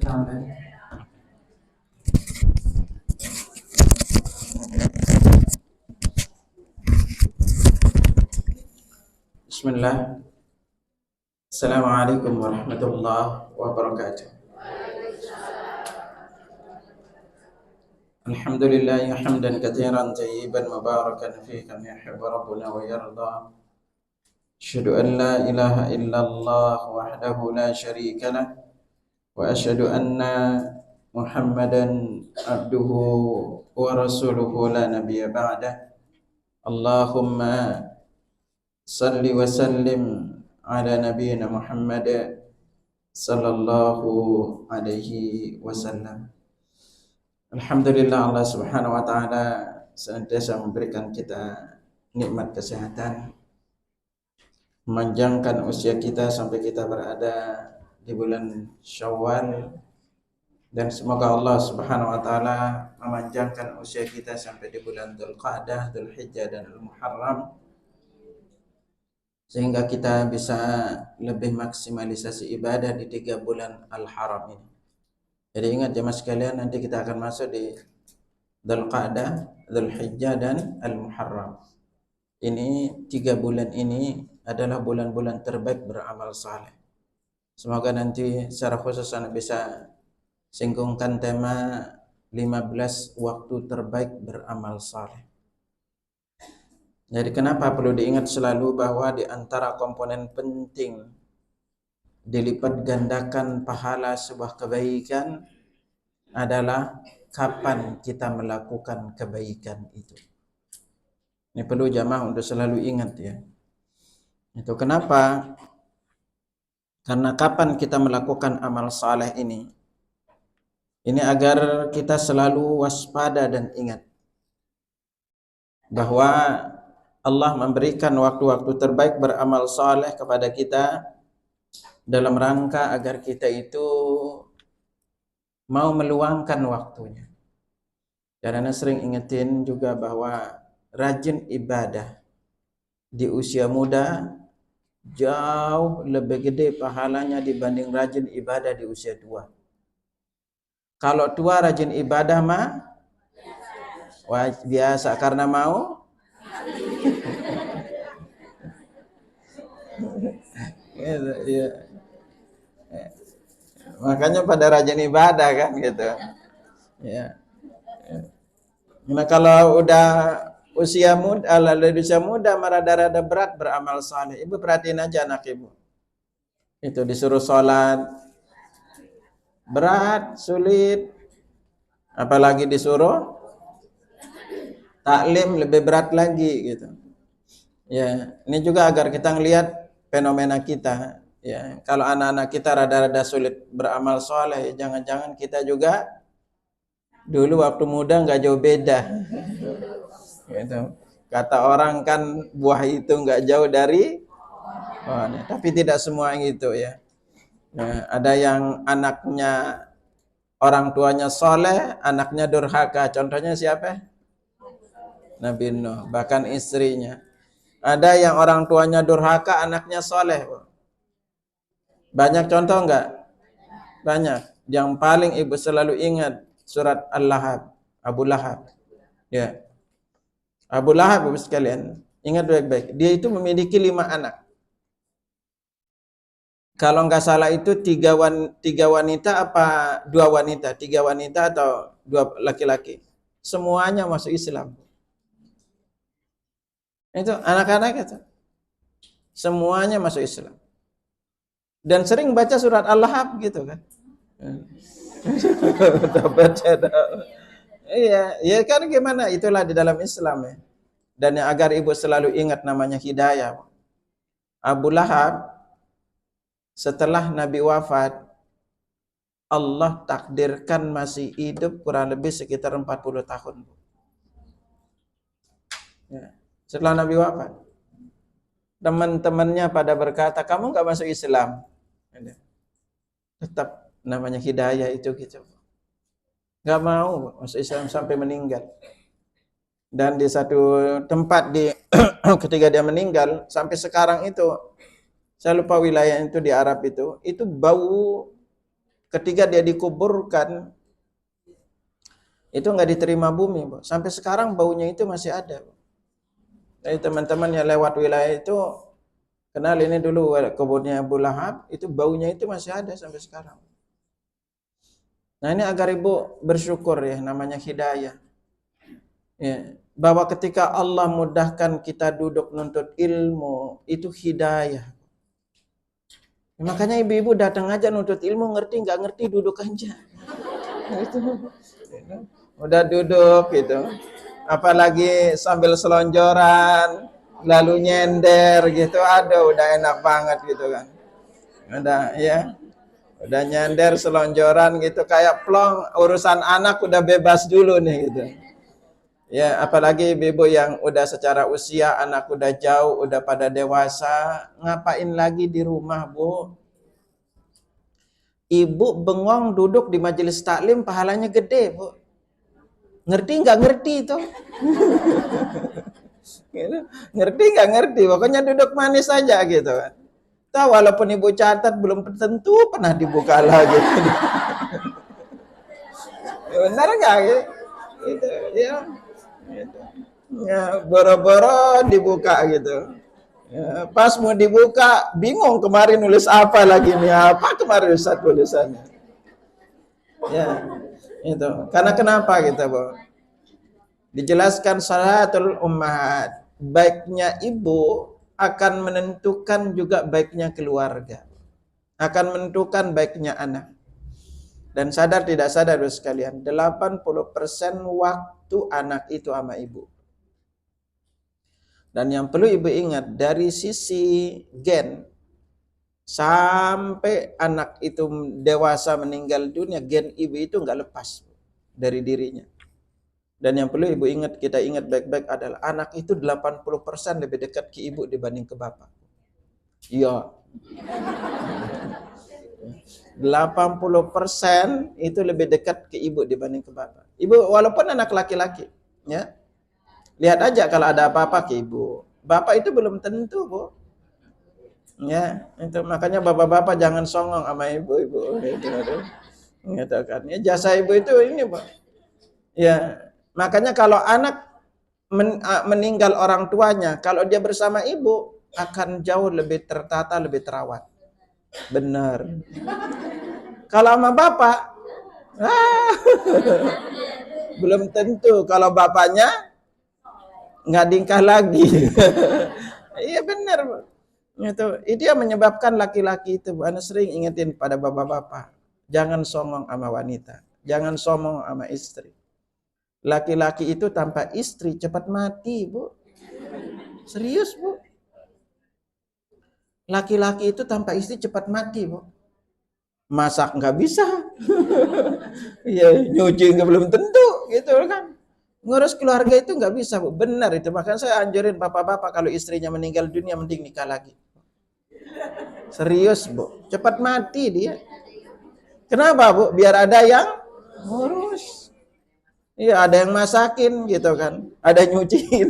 Bismillah. Assalamualaikum warahmatullahi wabarakatuh. Alhamdulillah hamdan katsiran tayyiban mubarakan fihi kama yuhibbu rabbuna wa yarda. Asyhadu an la ilaha illallah wahdahu la syarika lah wa asyhadu anna Muhammadan abduhu wa rasuluhu la nabiyya ba'dah. Allahumma salli wa sallim ala nabiyyina Muhammad sallallahu alaihi wasallam. Alhamdulillah, Allah Subhanahu wa taala senantiasa memberikan kita nikmat kesehatan, memanjangkan usia kita sampai kita berada di bulan Syawal, dan semoga Allah Subhanahu wa taala memanjangkan usia kita sampai di bulan Dzulqa'dah, Dzulhijjah dan Al-Muharram, sehingga kita bisa lebih maksimalisasi ibadah di 3 bulan Al-Haram ini. Jadi ingat jemaah sekalian, nanti kita akan masuk di Dzulqa'dah, Dzulhijjah dan Al-Muharram. Ini 3 bulan ini adalah bulan-bulan terbaik beramal saleh. Semoga nanti secara khusus Anda bisa singgungkan tema 15 waktu terbaik beramal saleh. Jadi kenapa perlu diingat selalu bahwa di antara komponen penting dilipat gandakan pahala sebuah kebaikan adalah kapan kita melakukan kebaikan itu. Ini perlu jamaah untuk selalu ingat ya. Itu kenapa? Karena kapan kita melakukan amal saleh ini agar kita selalu waspada dan ingat bahwa Allah memberikan waktu-waktu terbaik beramal saleh kepada kita dalam rangka agar kita itu mau meluangkan waktunya. Dan Anda sering ingetin juga bahwa rajin ibadah di usia muda jauh lebih gede pahalanya dibanding rajin ibadah di usia tua. Kalau tua rajin ibadah mah biasa karena mau ya. Makanya pada rajin ibadah kan gitu ya. Nah kalau udah usia muda rada-rada berat beramal saleh, ibu perhatiin aja anak ibu itu disuruh sholat berat, sulit, apalagi disuruh taklim lebih berat lagi gitu ya. Ini juga agar kita ngelihat fenomena kita ya. Kalau anak-anak kita rada-rada sulit beramal soleh, jangan-jangan kita juga dulu waktu muda nggak jauh beda gitu. Kata orang kan buah itu nggak jauh dari tapi tidak semua gitu ya. Nah, ada yang anaknya orang tuanya soleh, anaknya durhaka. Contohnya siapa? Nabi Nuh, bahkan istrinya. Ada yang orang tuanya durhaka, anaknya soleh. Banyak contoh enggak? Banyak. Yang paling ibu selalu ingat surat Al-Lahab, Abu Lahab. Ya. Abu Lahab, ibu sekalian, ingat baik-baik. Dia itu memiliki 5 anak. Kalau enggak salah itu 3 wanita apa 2 wanita? 3 wanita atau 2 laki-laki? Semuanya masuk Islam. Itu anak-anak itu. Semuanya masuk Islam. Dan sering baca surat Al-Lahab gitu kan. Baca. Iya, ya kan gimana? Itulah di dalam Islam ya. Dan yang agar ibu selalu ingat namanya hidayah. Abu Lahab setelah Nabi wafat, Allah takdirkan masih hidup kurang lebih sekitar 40 tahun. Ya. Setelah Nabi wafat, teman-temannya pada berkata, kamu nggak masuk Islam. Tetap namanya hidayah itu gitu. Nggak mau masuk Islam sampai meninggal. Dan di satu tempat ketika dia meninggal, sampai sekarang itu, saya lupa wilayah itu di Arab itu bau ketika dia dikuburkan, itu nggak diterima bumi, Bu. Sampai sekarang baunya itu masih ada, Bu. Jadi teman-teman yang lewat wilayah itu, kenal ini dulu kebunnya Abu Lahab, itu baunya itu masih ada sampai sekarang. Nah ini agar ibu bersyukur ya, namanya hidayah. Ya, bahwa ketika Allah mudahkan kita duduk nuntut ilmu, itu hidayah. Makanya ibu-ibu datang aja nuntut ilmu, ngerti nggak ngerti duduk aja. Udah duduk gitu. Apalagi sambil selonjoran, lalu nyender gitu, aduh udah enak banget gitu kan. Udah ya. Udah nyender selonjoran gitu kayak plong, urusan anak udah bebas dulu nih gitu. Ya, apalagi ibu yang udah secara usia, anak udah jauh, udah pada dewasa, ngapain lagi di rumah, Bu? Ibu bengong duduk di majelis taklim, pahalanya gede, Bu. Ngerti nggak ngerti itu? Ngerti nggak ngerti, pokoknya duduk manis aja gitu kan. Tahu walaupun ibu catat belum tentu pernah dibuka lagi. Benar nggak? Gitu, ya. Gitu. Ya, boro-boro dibuka gitu. Ya, pas mau dibuka, bingung kemarin nulis apa lagi nih? Apa kemarin Ustaz tulisannya? Ya, itu. Karena kenapa kita, Bu? Dijelaskan salatul ummahat, baiknya ibu akan menentukan juga baiknya keluarga. Akan menentukan baiknya anak. Dan sadar tidak sadar sekalian, 80% waktu anak itu sama ibu. Dan yang perlu ibu ingat, dari sisi gen, sampai anak itu dewasa meninggal dunia, gen ibu itu nggak lepas dari dirinya. Dan yang perlu ibu ingat, kita ingat baik-baik adalah anak itu 80% lebih dekat ke ibu dibanding ke bapak. Iya. 80% itu lebih dekat ke ibu dibanding ke bapak. Ibu walaupun anak laki-laki, ya. Lihat aja kalau ada apa-apa ke ibu. Bapak itu belum tentu, Bu. Ya, itu makanya bapak-bapak jangan songong sama ibu-ibu gitu kan. Ya, jasa ibu itu ini, Pak. Ya, makanya kalau anak meninggal orang tuanya, kalau dia bersama ibu akan jauh lebih tertata, lebih terawat. Benar. Kalau sama bapak, belum tentu. Kalau bapaknya nggak dingkah lagi. Iya benar. Itu yang menyebabkan laki-laki itu, Anda sering ingetin pada bapak-bapak, jangan songong sama wanita, jangan sombong sama istri. Laki-laki itu tanpa istri cepat mati, Bu. Serius, Bu. Laki-laki itu tanpa istri cepat mati, Bu. Masak nggak bisa. Ya, nyuci nggak belum tentu, gitu kan. Ngurus keluarga itu nggak bisa, Bu. Benar itu. Makanya saya anjurin bapak-bapak kalau istrinya meninggal dunia mending nikah lagi. Serius, Bu. Cepat mati dia. Kenapa, Bu? Biar ada yang ngurus. Iya, ada yang masakin gitu kan. Ada nyuciin.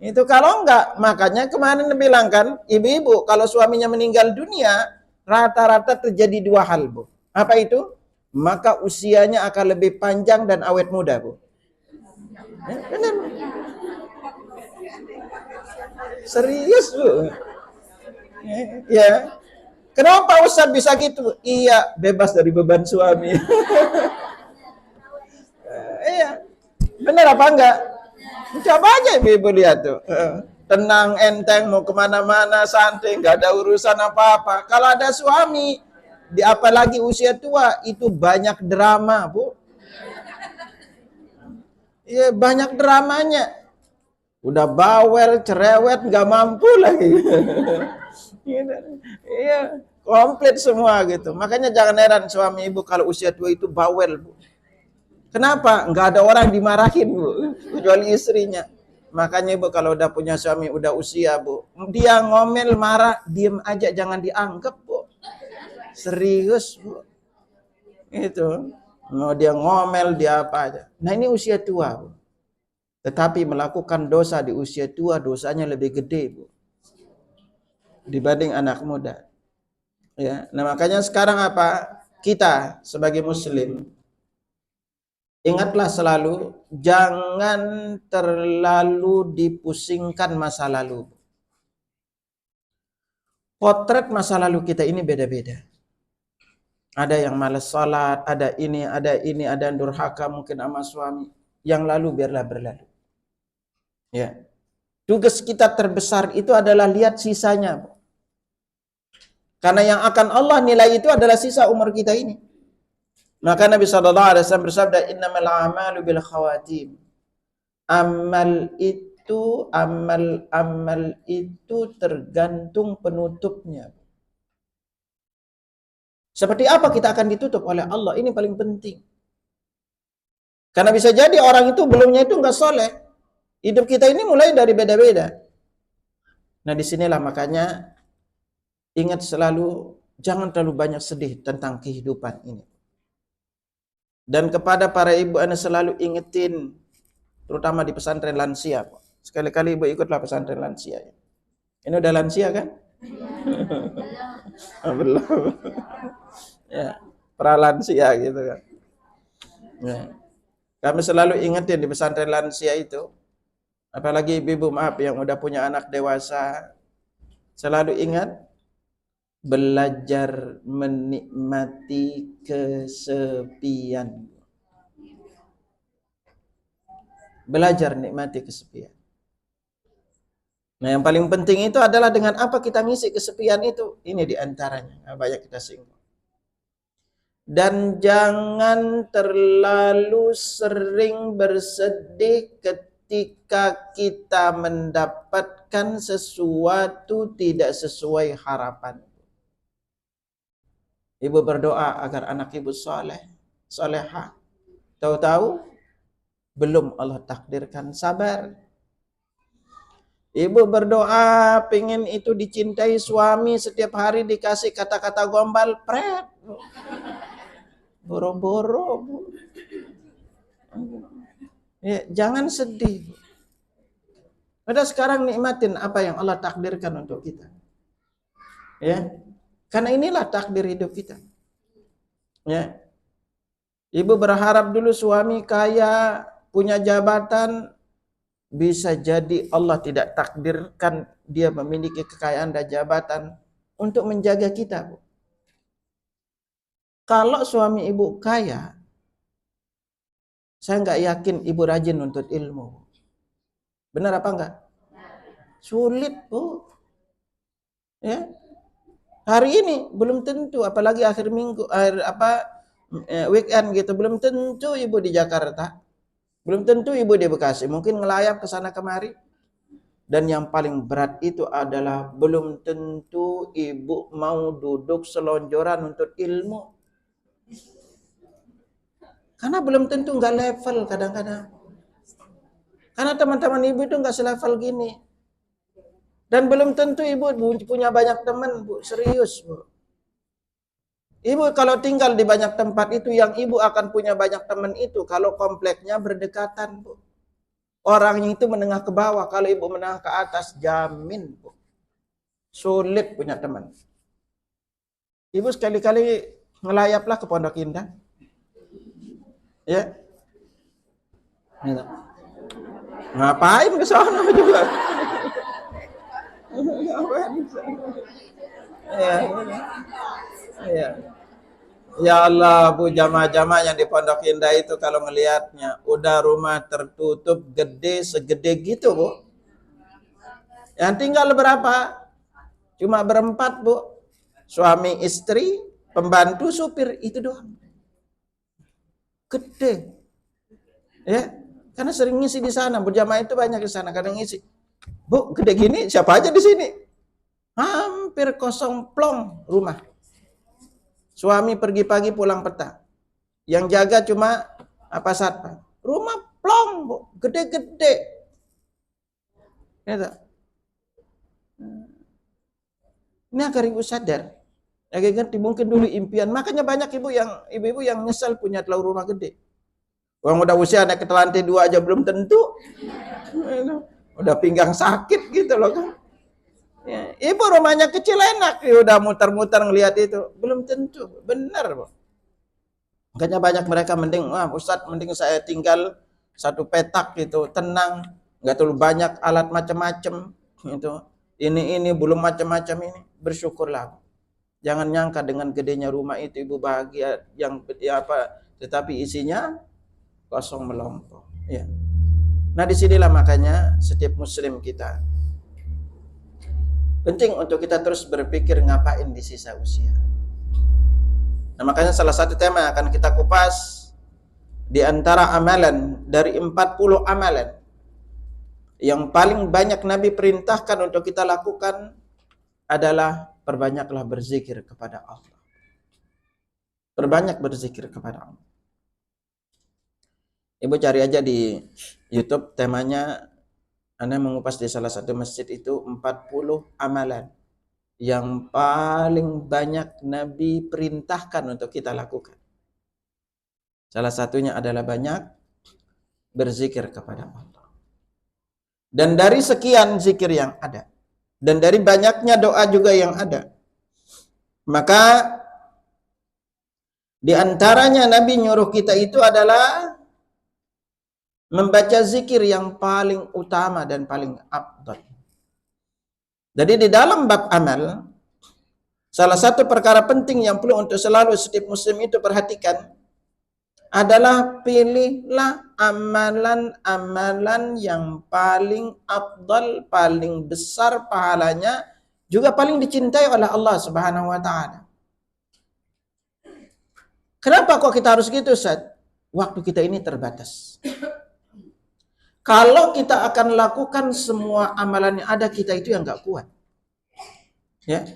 Itu kalau enggak, makanya kemarin bilang kan, ibu-ibu kalau suaminya meninggal dunia, rata-rata terjadi dua hal, Bu. Apa itu? Maka usianya akan lebih panjang dan awet muda, Bu. Benar. Serius, Bu. Ya. Kenapa Ustaz bisa gitu? Iya, bebas dari beban suami. Iya. Benar apa enggak? Coba aja ibu-ibu lihat tuh. Tenang, enteng, mau kemana-mana, santai, nggak ada urusan apa-apa. Kalau ada suami, apalagi usia tua, itu banyak drama, Bu. Iya, banyak dramanya. Udah bawel, cerewet, nggak mampu lagi. Iya, komplit semua gitu. Makanya jangan heran suami ibu kalau usia tua itu bawel, Bu. Kenapa? Nggak ada orang dimarahin, Bu, kecuali istrinya. Makanya ibu kalau udah punya suami udah usia, Bu, dia ngomel marah, diem aja, jangan dianggap, Bu. Serius, Bu. Itu. Mau dia ngomel, dia apa aja. Nah ini usia tua, Bu. Tetapi melakukan dosa di usia tua, dosanya lebih gede, Bu, dibanding anak muda. Ya, nah makanya sekarang apa? kita sebagai muslim, ingatlah selalu jangan terlalu dipusingkan masa lalu. Potret masa lalu kita ini beda-beda. Ada yang malas salat, ada ini, ada durhaka mungkin sama suami. Yang lalu biarlah berlalu. Ya. Tugas kita terbesar itu adalah lihat sisanya. Karena yang akan Allah nilai itu adalah sisa umur kita ini. Maka Nabi SAW bersabda, innamal a'malu bil khawatim. Amal itu tergantung penutupnya. Seperti apa kita akan ditutup oleh Allah? Ini paling penting. Karena bisa jadi orang itu belumnya itu enggak soleh. Hidup kita ini mulai dari beda-beda. Nah disinilah makanya ingat selalu, jangan terlalu banyak sedih tentang kehidupan ini. Dan kepada para ibu, Anda selalu ingetin, terutama di pesantren lansia. Sekali-kali ibu ikutlah pesantren lansia. Ini udah lansia kan? Belum. Ya, pralansia gitu kan. Ya. Kami selalu ingetin di pesantren lansia itu, apalagi ibu-ibu maaf yang udah punya anak dewasa, selalu ingat, belajar menikmati kesepian. Belajar nikmati kesepian. Nah yang paling penting itu adalah dengan apa kita ngisi kesepian itu. Ini diantaranya, banyak kita singgung. Dan jangan terlalu sering bersedih ketika kita mendapatkan sesuatu tidak sesuai harapan. Ibu berdoa agar anak ibu soleh, solehah. Tahu-tahu belum Allah takdirkan, sabar. Ibu berdoa pengen itu dicintai suami, setiap hari dikasih kata-kata gombal, pret. Boro-boro, Bu. Ya, jangan sedih. Padahal sekarang nikmatin apa yang Allah takdirkan untuk kita. Ya. Karena inilah takdir hidup kita. Ya. Ibu berharap dulu suami kaya, punya jabatan, bisa jadi Allah tidak takdirkan dia memiliki kekayaan dan jabatan untuk menjaga kita, Bu. Kalau suami ibu kaya, saya nggak yakin ibu rajin nuntut ilmu. Benar apa enggak? Sulit, Bu. Ya. Hari ini belum tentu, apalagi akhir minggu, weekend gitu, belum tentu ibu di Jakarta. Belum tentu ibu di Bekasi, mungkin ngelayap ke sana kemari. Dan yang paling berat itu adalah belum tentu ibu mau duduk selonjoran untuk ilmu. Karena belum tentu nggak level kadang-kadang. Karena teman-teman ibu itu nggak selevel gini. Dan belum tentu ibu punya banyak teman, Bu. Serius, Bu. Ibu kalau tinggal di banyak tempat itu, yang ibu akan punya banyak teman itu kalau kompleknya berdekatan, Bu. Orang itu menengah ke bawah, kalau ibu menengah ke atas, jamin, Bu. Sulit punya teman. Ibu sekali-kali ngelayaplah ke Pondok Indah. Ya. Ngapain ke sana juga? Ya. Ya. Ya Allah, Bu, jamaah-jamaah yang di Pondok Indah itu kalau ngelihatnya, udah rumah tertutup gede segede gitu, Bu. Yang tinggal berapa? Cuma berempat, Bu. Suami, istri, pembantu, supir, itu doang. Gede. Ya, karena sering ngisi di sana, berjamaah itu banyak di sana, kadang ngisi. Bu, gede gini, siapa aja di sini? Hampir kosong plong rumah. Suami pergi pagi pulang petang. Yang jaga cuma satpam. Rumah plong, Bu, gede-gede. Ya, ini agar ibu sadar. Ganti mungkin dulu impian. Makanya banyak ibu-ibu yang nyesal punya telur rumah gede. Orang udah usia anak ke lantai 2 aja belum tentu. Udah pinggang sakit gitu loh kan. Ya, ibu rumahnya kecil enak, ya udah muter-muter ngelihat itu. Belum tentu, benar, Bu. Makanya banyak mereka mending, wah Ustadz mending saya tinggal satu petak gitu, tenang, nggak terlalu banyak alat macam-macam itu. Ini belum macam-macam ini, bersyukurlah. Jangan nyangka dengan gedenya rumah itu ibu bahagia yang ya apa, tetapi isinya kosong melompong. Ya. Nah disinilah makanya setiap muslim kita penting untuk kita terus berpikir ngapain di sisa usia. Nah makanya salah satu tema yang akan kita kupas di antara amalan dari 40 amalan yang paling banyak Nabi perintahkan untuk kita lakukan adalah perbanyaklah berzikir kepada Allah. Perbanyak berzikir kepada Allah. Ibu cari aja di YouTube temanya, Anda mengupas di salah satu masjid itu 40 amalan yang paling banyak Nabi perintahkan untuk kita lakukan. Salah satunya adalah banyak berzikir kepada Allah. Dan dari sekian zikir yang ada, dan dari banyaknya doa juga yang ada, maka di antaranya Nabi nyuruh kita itu adalah membaca zikir yang paling utama dan paling afdal. Jadi di dalam bab amal, salah satu perkara penting yang perlu untuk selalu setiap muslim itu perhatikan adalah pilihlah amalan-amalan yang paling afdal, paling besar pahalanya, juga paling dicintai oleh Allah Subhanahu wa taala. Kenapa kok kita harus gitu, Ustaz? Waktu kita ini terbatas. Kalau kita akan lakukan semua amalan yang ada, kita itu yang nggak kuat. Ya.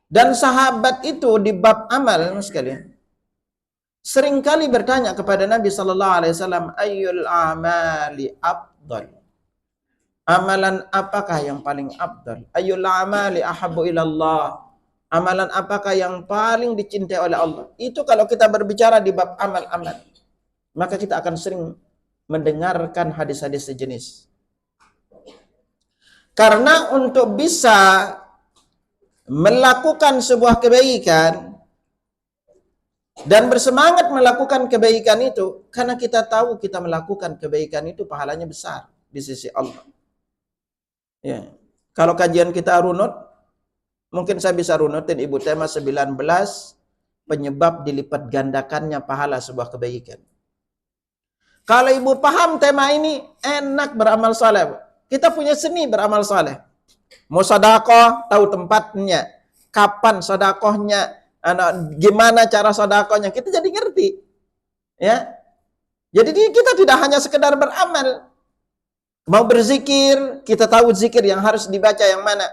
Dan sahabat itu di bab amal sekalian seringkali bertanya kepada Nabi sallallahu alaihi wasallam, ayyul amali afdal? Amalan apakah yang paling afdal? Ayyul amali ahabbu ilallah? Amalan apakah yang paling dicintai oleh Allah? Itu kalau kita berbicara di bab amal-amal, maka kita akan sering mendengarkan hadis-hadis sejenis. Karena untuk bisa melakukan sebuah kebaikan dan bersemangat melakukan kebaikan itu, karena kita tahu kita melakukan kebaikan itu pahalanya besar di sisi Allah. Ya. Kalau kajian kita runut, mungkin saya bisa runutin Ibu tema 19 penyebab dilipat gandakannya pahala sebuah kebaikan. Kalau Ibu paham tema ini, enak beramal saleh. Kita punya seni beramal saleh. Mau sedekah, tahu tempatnya, kapan sedekahnya, gimana cara sedekahnya, kita jadi ngerti. Ya. Jadi kita tidak hanya sekedar beramal. Mau berzikir, kita tahu zikir yang harus dibaca yang mana.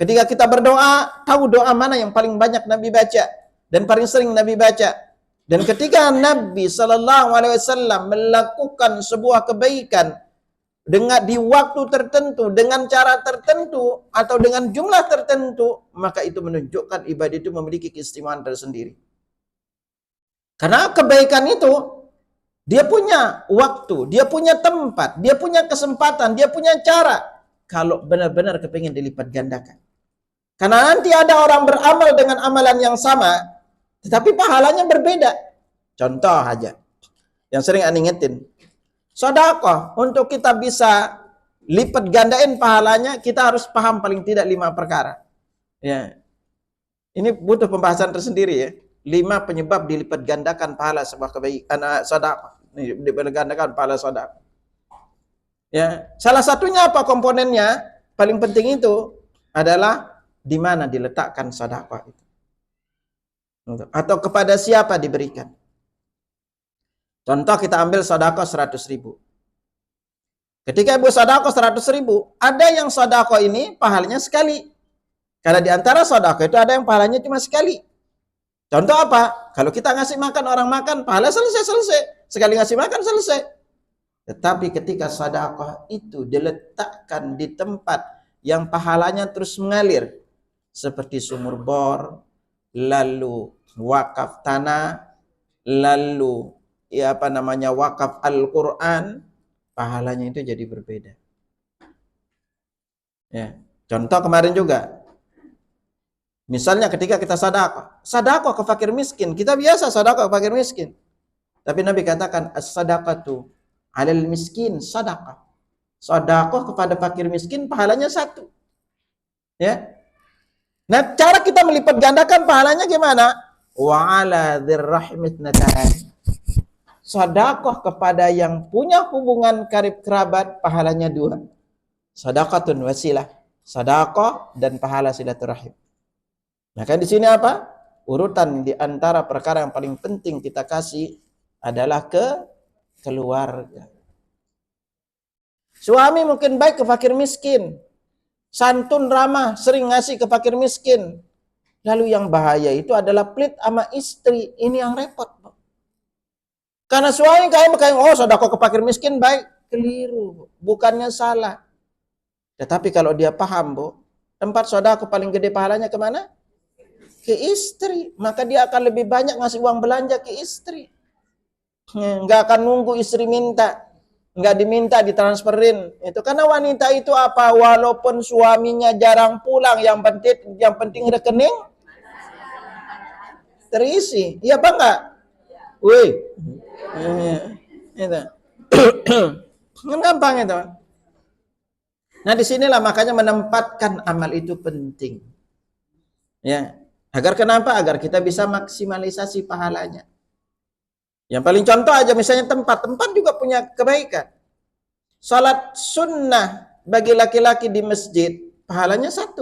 Ketika kita berdoa, tahu doa mana yang paling banyak Nabi baca dan paling sering Nabi baca. Dan ketika Nabi Sallallahu Alaihi Wasallam melakukan sebuah kebaikan dengan di waktu tertentu, dengan cara tertentu, atau dengan jumlah tertentu, maka itu menunjukkan ibadah itu memiliki keistimewaan tersendiri. Karena kebaikan itu, dia punya waktu, dia punya tempat, dia punya kesempatan, dia punya cara. Kalau benar-benar kepingin dilipat gandakan. Karena nanti ada orang beramal dengan amalan yang sama, tetapi pahalanya berbeda. Contoh aja, yang sering Anda ingetin. Sedekah, untuk kita bisa lipat gandain pahalanya, kita harus paham paling tidak 5 perkara. Ya. Ini butuh pembahasan tersendiri ya. 5 penyebab dilipat gandakan pahala sebuah kebaikan sedekah. Dilipat gandakan pahala sedekah. Ya, salah satunya apa komponennya? Paling penting itu adalah di mana diletakkan sedekah itu. Atau kepada siapa diberikan. Contoh kita ambil sedekah 100.000. Ketika ibu sedekah 100.000, ada yang sedekah ini pahalanya sekali. Karena di antara sedekah itu ada yang pahalanya cuma sekali. Contoh apa? Kalau kita ngasih makan orang makan, pahala selesai. Sekali ngasih makan selesai. Tetapi ketika sedekah itu diletakkan di tempat yang pahalanya terus mengalir, seperti sumur bor, lalu wakaf tanah, lalu wakaf Al-Quran, pahalanya itu jadi berbeda. Ya, contoh kemarin juga Misalnya ketika kita sedekah ke fakir miskin, kita biasa sedekah ke fakir miskin. Tapi Nabi katakan as-sadaqatu 'alal miskin sadaqah. Sedekah kepada fakir miskin pahalanya 1. Ya. Nah, cara kita melipat gandakan pahalanya gimana? Wa 'ala dzirrahmi ithnatan. Sedekah kepada yang punya hubungan karib kerabat pahalanya 2. Shadaqatun wasilah. Sedekah dan pahala silaturahim. Maka di sini apa? Urutan di antara perkara yang paling penting kita kasih adalah ke keluarga. Suami mungkin baik ke fakir miskin, santun ramah, sering ngasih ke fakir miskin. Lalu yang bahaya itu adalah pelit sama istri. Ini yang repot. Karena suami kayak sedekah ke fakir miskin baik, keliru. Bukannya salah. Tetapi kalau dia paham, Bu, tempat sedekah paling gede pahalanya kemana? Ke istri. Maka dia akan lebih banyak ngasih uang belanja ke istri. Nggak akan nunggu istri minta. Nggak diminta ditransferin. Itu karena wanita itu apa? Walaupun suaminya jarang pulang, yang penting rekening terisi. Iya apa enggak? Wih. Itu. Kan gampang itu. Nah, disinilah makanya menempatkan amal itu penting. Ya. Agar kenapa? Agar kita bisa maksimalisasi pahalanya. Yang paling contoh aja misalnya tempat juga punya kebaikan. Salat sunnah bagi laki-laki di masjid pahalanya 1.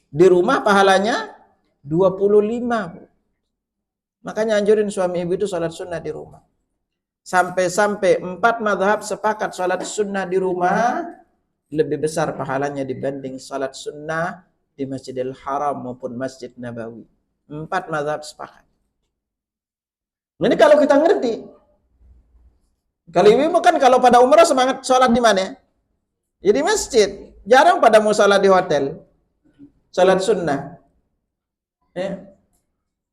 Di rumah pahalanya 25. Makanya anjurin suami ibu itu salat sunnah di rumah. Sampai-sampai 4 mazhab sepakat salat sunnah di rumah lebih besar pahalanya dibanding salat sunnah di Masjidil Haram maupun Masjid Nabawi. 4 mazhab sepakat. Ini kalau kita ngerti. Kalau ibu kan kalau pada umrah semangat sholat di mana? Ya di masjid. Jarang pada mau sholat di hotel. Sholat sunnah. Ya.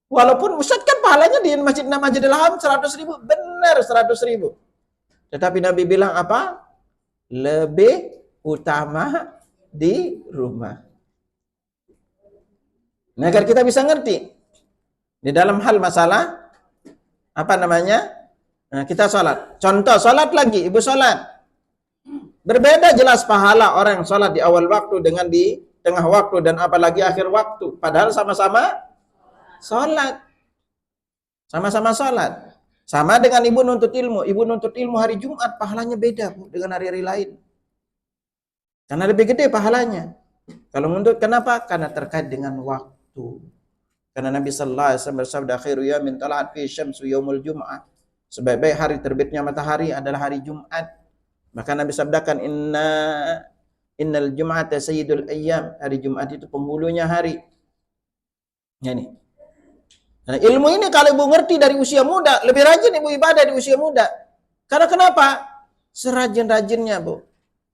Walaupun Ustaz kan pahalanya di Masjidil Haram 100.000. Benar 100.000. Tetapi Nabi bilang apa? Lebih utama di rumah. Nah, agar kita bisa ngerti. Di dalam hal masalah apa namanya? Nah, kita sholat. Contoh, sholat lagi, ibu sholat. Berbeda jelas pahala orang yang sholat di awal waktu dengan di tengah waktu dan apalagi akhir waktu. Padahal sama-sama sholat. Sama-sama sholat. Sama dengan ibu nuntut ilmu. Ibu nuntut ilmu hari Jumat, pahalanya beda, Bu, dengan hari-hari lain. Karena lebih gede pahalanya. Kalau nuntut, kenapa? Karena terkait dengan waktu. Karena Nabi sallallahu alaihi wasallam bersabda, khairu yaumin tala'at fi syamsu yaumul jum'ah. Sebaik-baik hari terbitnya matahari adalah hari Jumat. Maka Nabi sabdakan innal jum'ata sayyidul ayyam. Hari Jumat itu penghulunya hari. Ya nih. Nah, ilmu ini kalau ibu ngerti dari usia muda, lebih rajin ibu ibadah di usia muda. Karena kenapa? Serajin-rajinnya, Bu.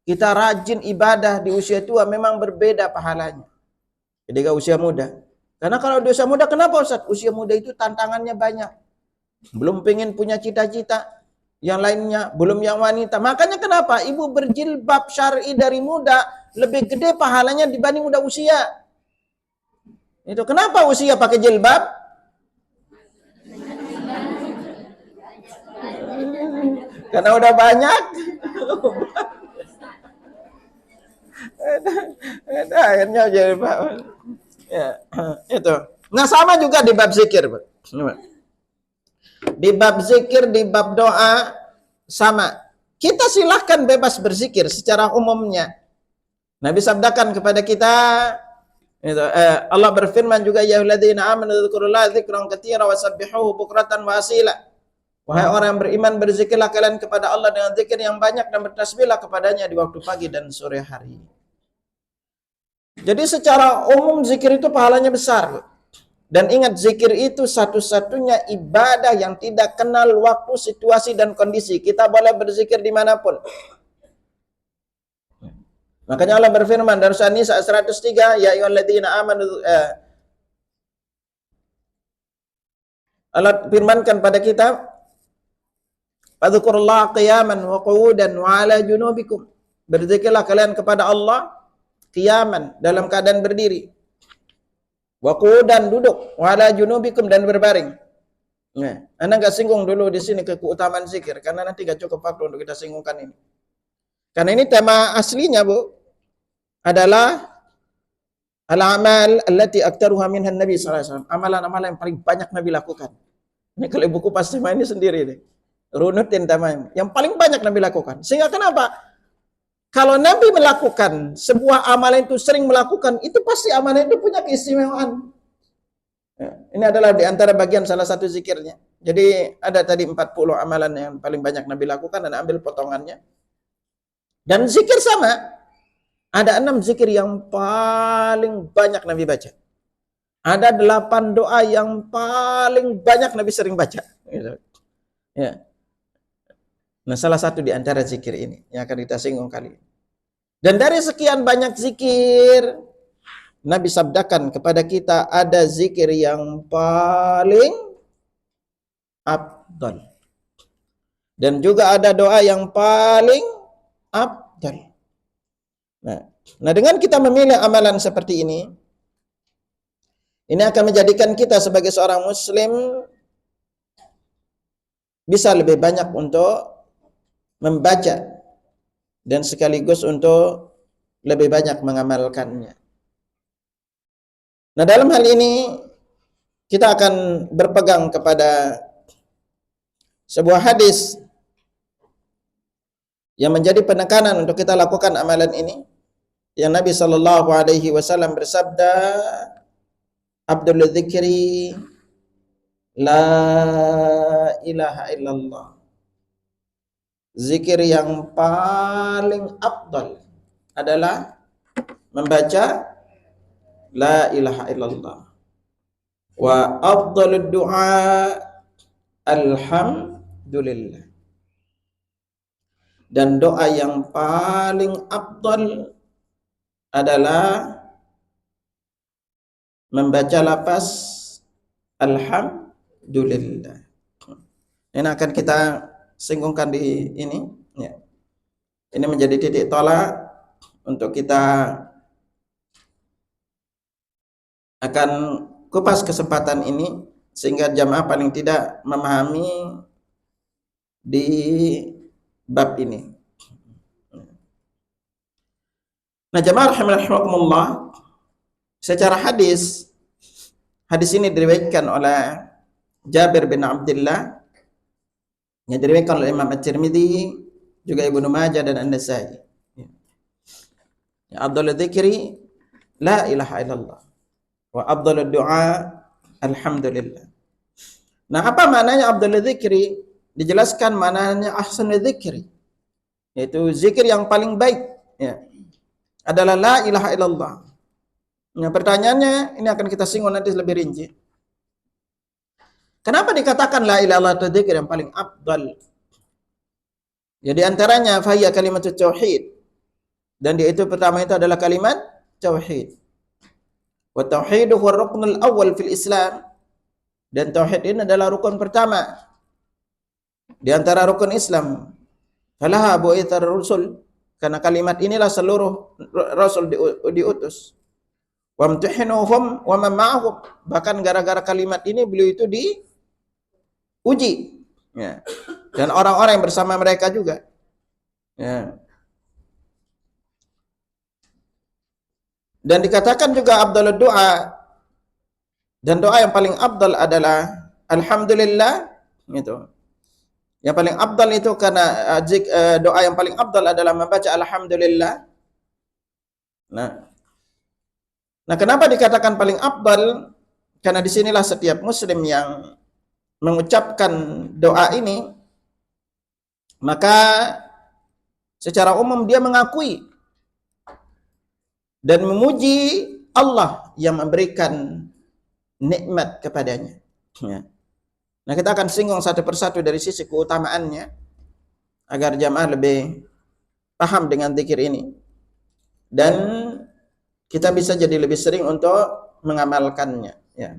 Kita rajin ibadah di usia tua memang berbeda pahalanya. Ketika usia muda. Karena kalau di usia muda, kenapa Ustaz? Usia muda itu tantangannya banyak. Belum pengen punya cita-cita. Yang lainnya, belum yang wanita. Makanya kenapa? Ibu berjilbab syar'i dari muda, lebih gede pahalanya dibanding udah usia. Itu kenapa usia pakai jilbab? Karena udah banyak. Akhirnya jilbab. Ya, itu. Nah, sama juga di bab zikir, Pak. Di bab zikir, di bab doa sama. Kita silahkan bebas berzikir secara umumnya. Nabi sabdakan kepada kita, Allah berfirman juga, ya ayyuhalladzina amanu dzkurullaha dzikran katsiran wasabbihuhu bukratan wa asila. Wahai orang yang beriman, berzikirlah kalian kepada Allah dengan zikir yang banyak dan bertasbihlah kepadanya di waktu pagi dan sore hari. Jadi secara umum zikir itu pahalanya besar. Dan ingat, zikir itu satu-satunya ibadah yang tidak kenal waktu, situasi, dan kondisi. Kita boleh berzikir dimanapun. Makanya Allah berfirman dalam surah Nisa 103, ya ayyuhalladzina amanu, Allah firmankan pada kita, fadhkurullaha qiyaman wa qu'udan wa 'ala junubikum. Berzikirlah kalian kepada Allah qiyaman, dalam keadaan berdiri. Wa qu'udan duduk, wa ala junubikum dan berbaring. Ya, Anda nggak singgung dulu di sini keutamaan zikir karena nanti nggak cukup waktu untuk kita singgungkan ini. Karena ini tema aslinya, Bu, adalah al-amal allati aktaruha minha Nabi sallallahu alaihi wasallam. Amalan-amalan yang paling banyak Nabi lakukan. Ini kalau buku pas tema ini sendiri deh. Runutin tema yang paling banyak Nabi lakukan. Sehingga kenapa? Kalau Nabi melakukan sebuah amalan itu sering melakukan, itu pasti amalan itu punya keistimewaan. Ya, ini adalah di antara bagian salah satu zikirnya. Jadi ada tadi 40 amalan yang paling banyak Nabi lakukan dan ambil potongannya. Dan zikir sama. Ada 6 zikir yang paling banyak Nabi baca. Ada 8 doa yang paling banyak Nabi sering baca. Gitu. Ya. Nah, salah satu di antara zikir ini yang akan kita singgung kali ini. Dan dari sekian banyak zikir, Nabi sabdakan kepada kita ada zikir yang paling afdal. Dan juga ada doa yang paling afdal. Nah, dengan kita memilih amalan seperti ini akan menjadikan kita sebagai seorang muslim bisa lebih banyak untuk membaca dan sekaligus untuk lebih banyak mengamalkannya. Nah, dalam hal ini kita akan berpegang kepada sebuah hadis yang menjadi penekanan untuk kita lakukan amalan ini. Yang Nabi sallallahu alaihi wasallam bersabda, Abdul dzikri la ilaha illallah. Zikir yang paling afdal adalah membaca la ilaha illallah. Wa afdalud du'a alhamdulillah. Dan doa yang paling afdal adalah membaca lafaz alhamdulillah. Ini akan kita singgungkan di ini. Ya. Ini menjadi titik tolak untuk kita akan kupas kesempatan ini sehingga jamaah paling tidak memahami di bab ini. Nah, jamaah rahimakumullah, secara hadis ini diriwayatkan oleh Jabir bin Abdullah, yang diriwayatkan oleh Imam At-Tirmidzi, juga Ibnu Majah dan An-Nasa'i. Ya, afdhalul dzikri la ilaha illallah wa afdhalud du'a alhamdulillah. Nah, apa maknanya afdhalul dzikri? Dijelaskan maknanya ahsanul dzikri, yaitu zikir yang paling baik, ya, adalah la ilaha illallah. Nah, pertanyaannya ini akan kita singgung nanti lebih rinci. Kenapa dikatakan la ilaha illallah itu zikir yang paling afdal? Ya, di antaranya fahiyya kalimatut tauhid. Dan dia itu pertama itu adalah kalimat tauhid. Wa tauhidu huwa ruknul awal fil Islam. Dan tauhid ini adalah rukun pertama di antara rukun Islam. Falaha bu'ithar rusul. Karena kalimat inilah seluruh rasul diutus. Wa amtihinuhum wa man ma'ahum. Bahkan gara-gara kalimat ini beliau itu diuji. Ya. Dan orang-orang yang bersama mereka juga. Ya. Dan dikatakan juga afdhalud doa. Dan doa yang paling afdal adalah alhamdulillah, gitu. Yang paling afdal itu karena doa yang paling afdal adalah membaca alhamdulillah. Nah, kenapa dikatakan paling afdal? Karena disinilah setiap muslim yang mengucapkan doa ini, maka secara umum dia mengakui dan memuji Allah yang memberikan nikmat kepadanya. Ya. Nah, kita akan singgung satu persatu dari sisi keutamaannya agar jamaah lebih paham dengan zikir ini dan kita bisa jadi lebih sering untuk mengamalkannya. Ya.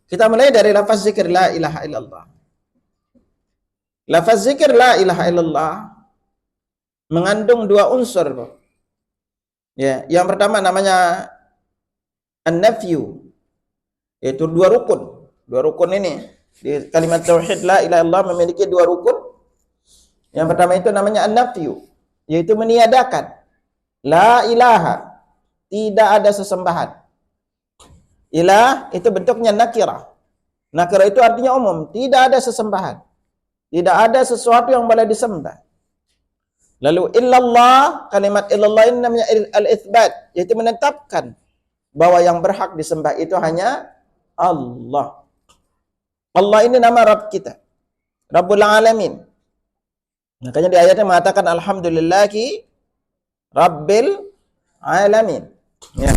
Kita mulai dari lafaz zikir la ilaha illallah. Lafaz zikir la ilaha illallah mengandung 2 unsur. Ya, yang pertama namanya an-nafyu, yaitu dua rukun. Dua rukun ini di kalimat tauhid la ilaha illallah memiliki dua rukun. Yang pertama itu namanya an-nafyu, yaitu meniadakan. La ilaha, tidak ada sesembahan. Ilah itu bentuknya nakirah. Nakirah itu artinya umum, tidak ada sesembahan. Tidak ada sesuatu yang boleh disembah. Lalu illallah, kalimat illallah ini namanya al-itsbat, yaitu menetapkan bahwa yang berhak disembah itu hanya Allah. Allah ini nama Rabb kita, Rabbul Alamin. Makanya di ayatnya mengatakan alhamdulillahi Rabbil Alamin. Ya.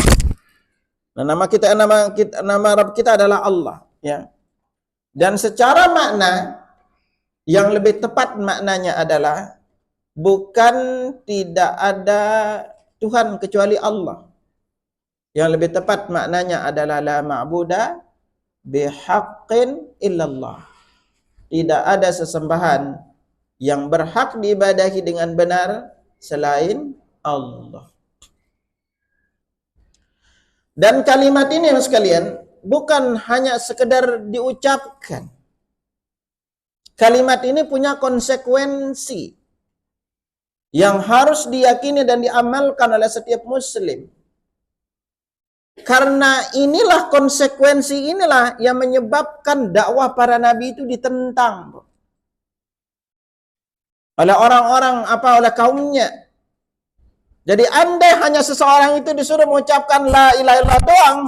Nah, nama Rabb kita adalah Allah, ya. Dan secara makna yang lebih tepat maknanya adalah bukan tidak ada Tuhan kecuali Allah. Yang lebih tepat maknanya adalah la ma'buda bihaqqin illallah. Tidak ada sesembahan yang berhak diibadahi dengan benar selain Allah. Dan kalimat ini sekalian bukan hanya sekedar diucapkan. Kalimat ini punya konsekuensi yang harus diyakini dan diamalkan oleh setiap muslim. Karena inilah konsekuensi inilah yang menyebabkan dakwah para nabi itu ditentang oleh orang-orang oleh kaumnya. Jadi andai hanya seseorang itu disuruh mengucapkan la ilaha illallah doang,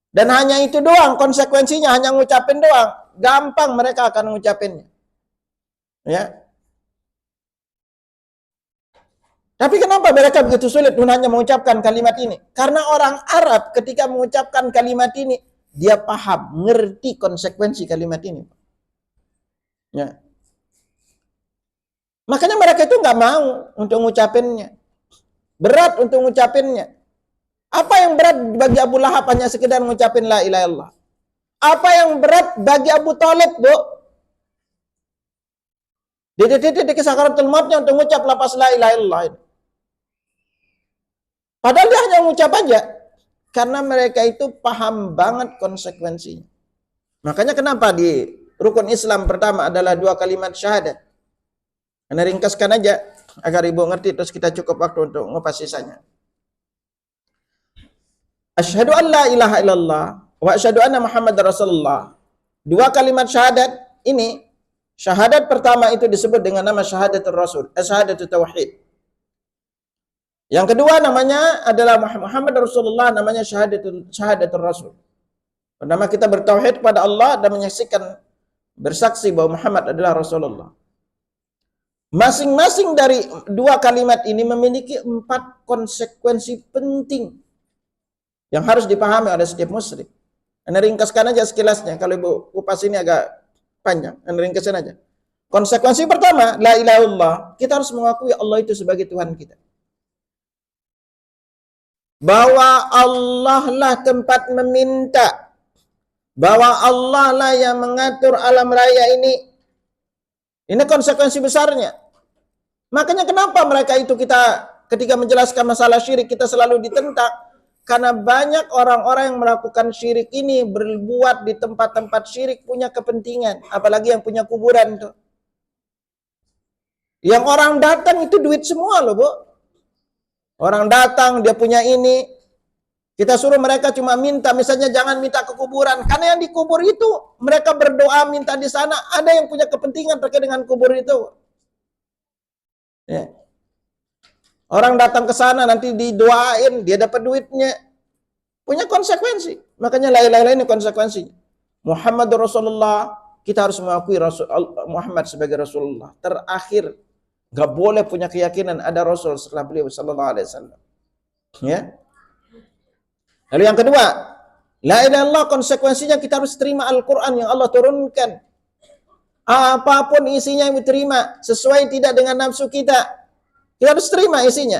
dan hanya itu doang, konsekuensinya hanya ngucapin doang, gampang mereka akan ngucapinnya. Ya. Tapi kenapa mereka begitu sulit hanya mengucapkan kalimat ini? Karena orang Arab ketika mengucapkan kalimat ini, dia paham, ngerti konsekuensi kalimat ini. Ya. Makanya mereka itu nggak mau untuk ngucapinnya. Berat untuk ngucapinnya. Apa yang berat bagi Abu Lahab hanya sekedar ngucapin la ilaha illallah? Apa yang berat bagi Abu Thalib, Bu? Di titik sakaratul mautnya untuk ngucap lafaz la ilaha illallah. Padahal dia hanya ngucap aja. Karena mereka itu paham banget konsekuensinya. Makanya kenapa di rukun Islam pertama adalah dua kalimat syahadat. Anda ringkaskan aja agar ibu ngerti, terus kita cukup waktu untuk ngupas sisanya. Asyhadu an la ilaha illallah wa asyhadu anna Muhammadar Rasulullah. Dua kalimat syahadat ini, syahadat pertama itu disebut dengan nama syahadatul Rasul, syahadatul tauhid. Yang kedua namanya adalah Muhammad Rasulullah, namanya syahadatul Rasul. Pertama kita bertauhid kepada Allah dan menyaksikan, bersaksi bahwa Muhammad adalah Rasulullah. Masing-masing dari dua kalimat ini memiliki 4 konsekuensi penting yang harus dipahami oleh setiap muslim. Anda ringkaskan aja sekilasnya, kalau ibu kupas ini agak panjang, Anda ringkaskan aja. Konsekuensi pertama, la ilaha illallah, kita harus mengakui Allah itu sebagai Tuhan kita. Bahwa Allah lah tempat meminta, bahwa Allah lah yang mengatur alam raya ini. Ini konsekuensi besarnya. Makanya kenapa mereka itu kita ketika menjelaskan masalah syirik kita selalu ditentang. Karena banyak orang-orang yang melakukan syirik ini berbuat di tempat-tempat syirik punya kepentingan. Apalagi yang punya kuburan tuh. Yang orang datang itu duit semua loh, Bu. Orang datang dia punya ini. Kita suruh mereka cuma minta, misalnya jangan minta ke kuburan. Karena yang dikubur itu mereka berdoa minta di sana. Ada yang punya kepentingan terkait dengan kubur itu. Ya. Orang datang ke sana nanti didoain, dia dapat duitnya. Punya konsekuensi. Makanya la ilaha illallah ini konsekuensinya. Muhammad Rasulullah, kita harus mengakui Muhammad sebagai Rasulullah. Terakhir, gak boleh punya keyakinan ada Rasul setelah beliau sallallahu alaihi wasallam. Ya. Lalu yang kedua, la ilaha illallah konsekuensinya kita harus terima Al-Quran yang Allah turunkan. Apapun isinya yang diterima, sesuai tidak dengan nafsu kita. Kita harus terima isinya.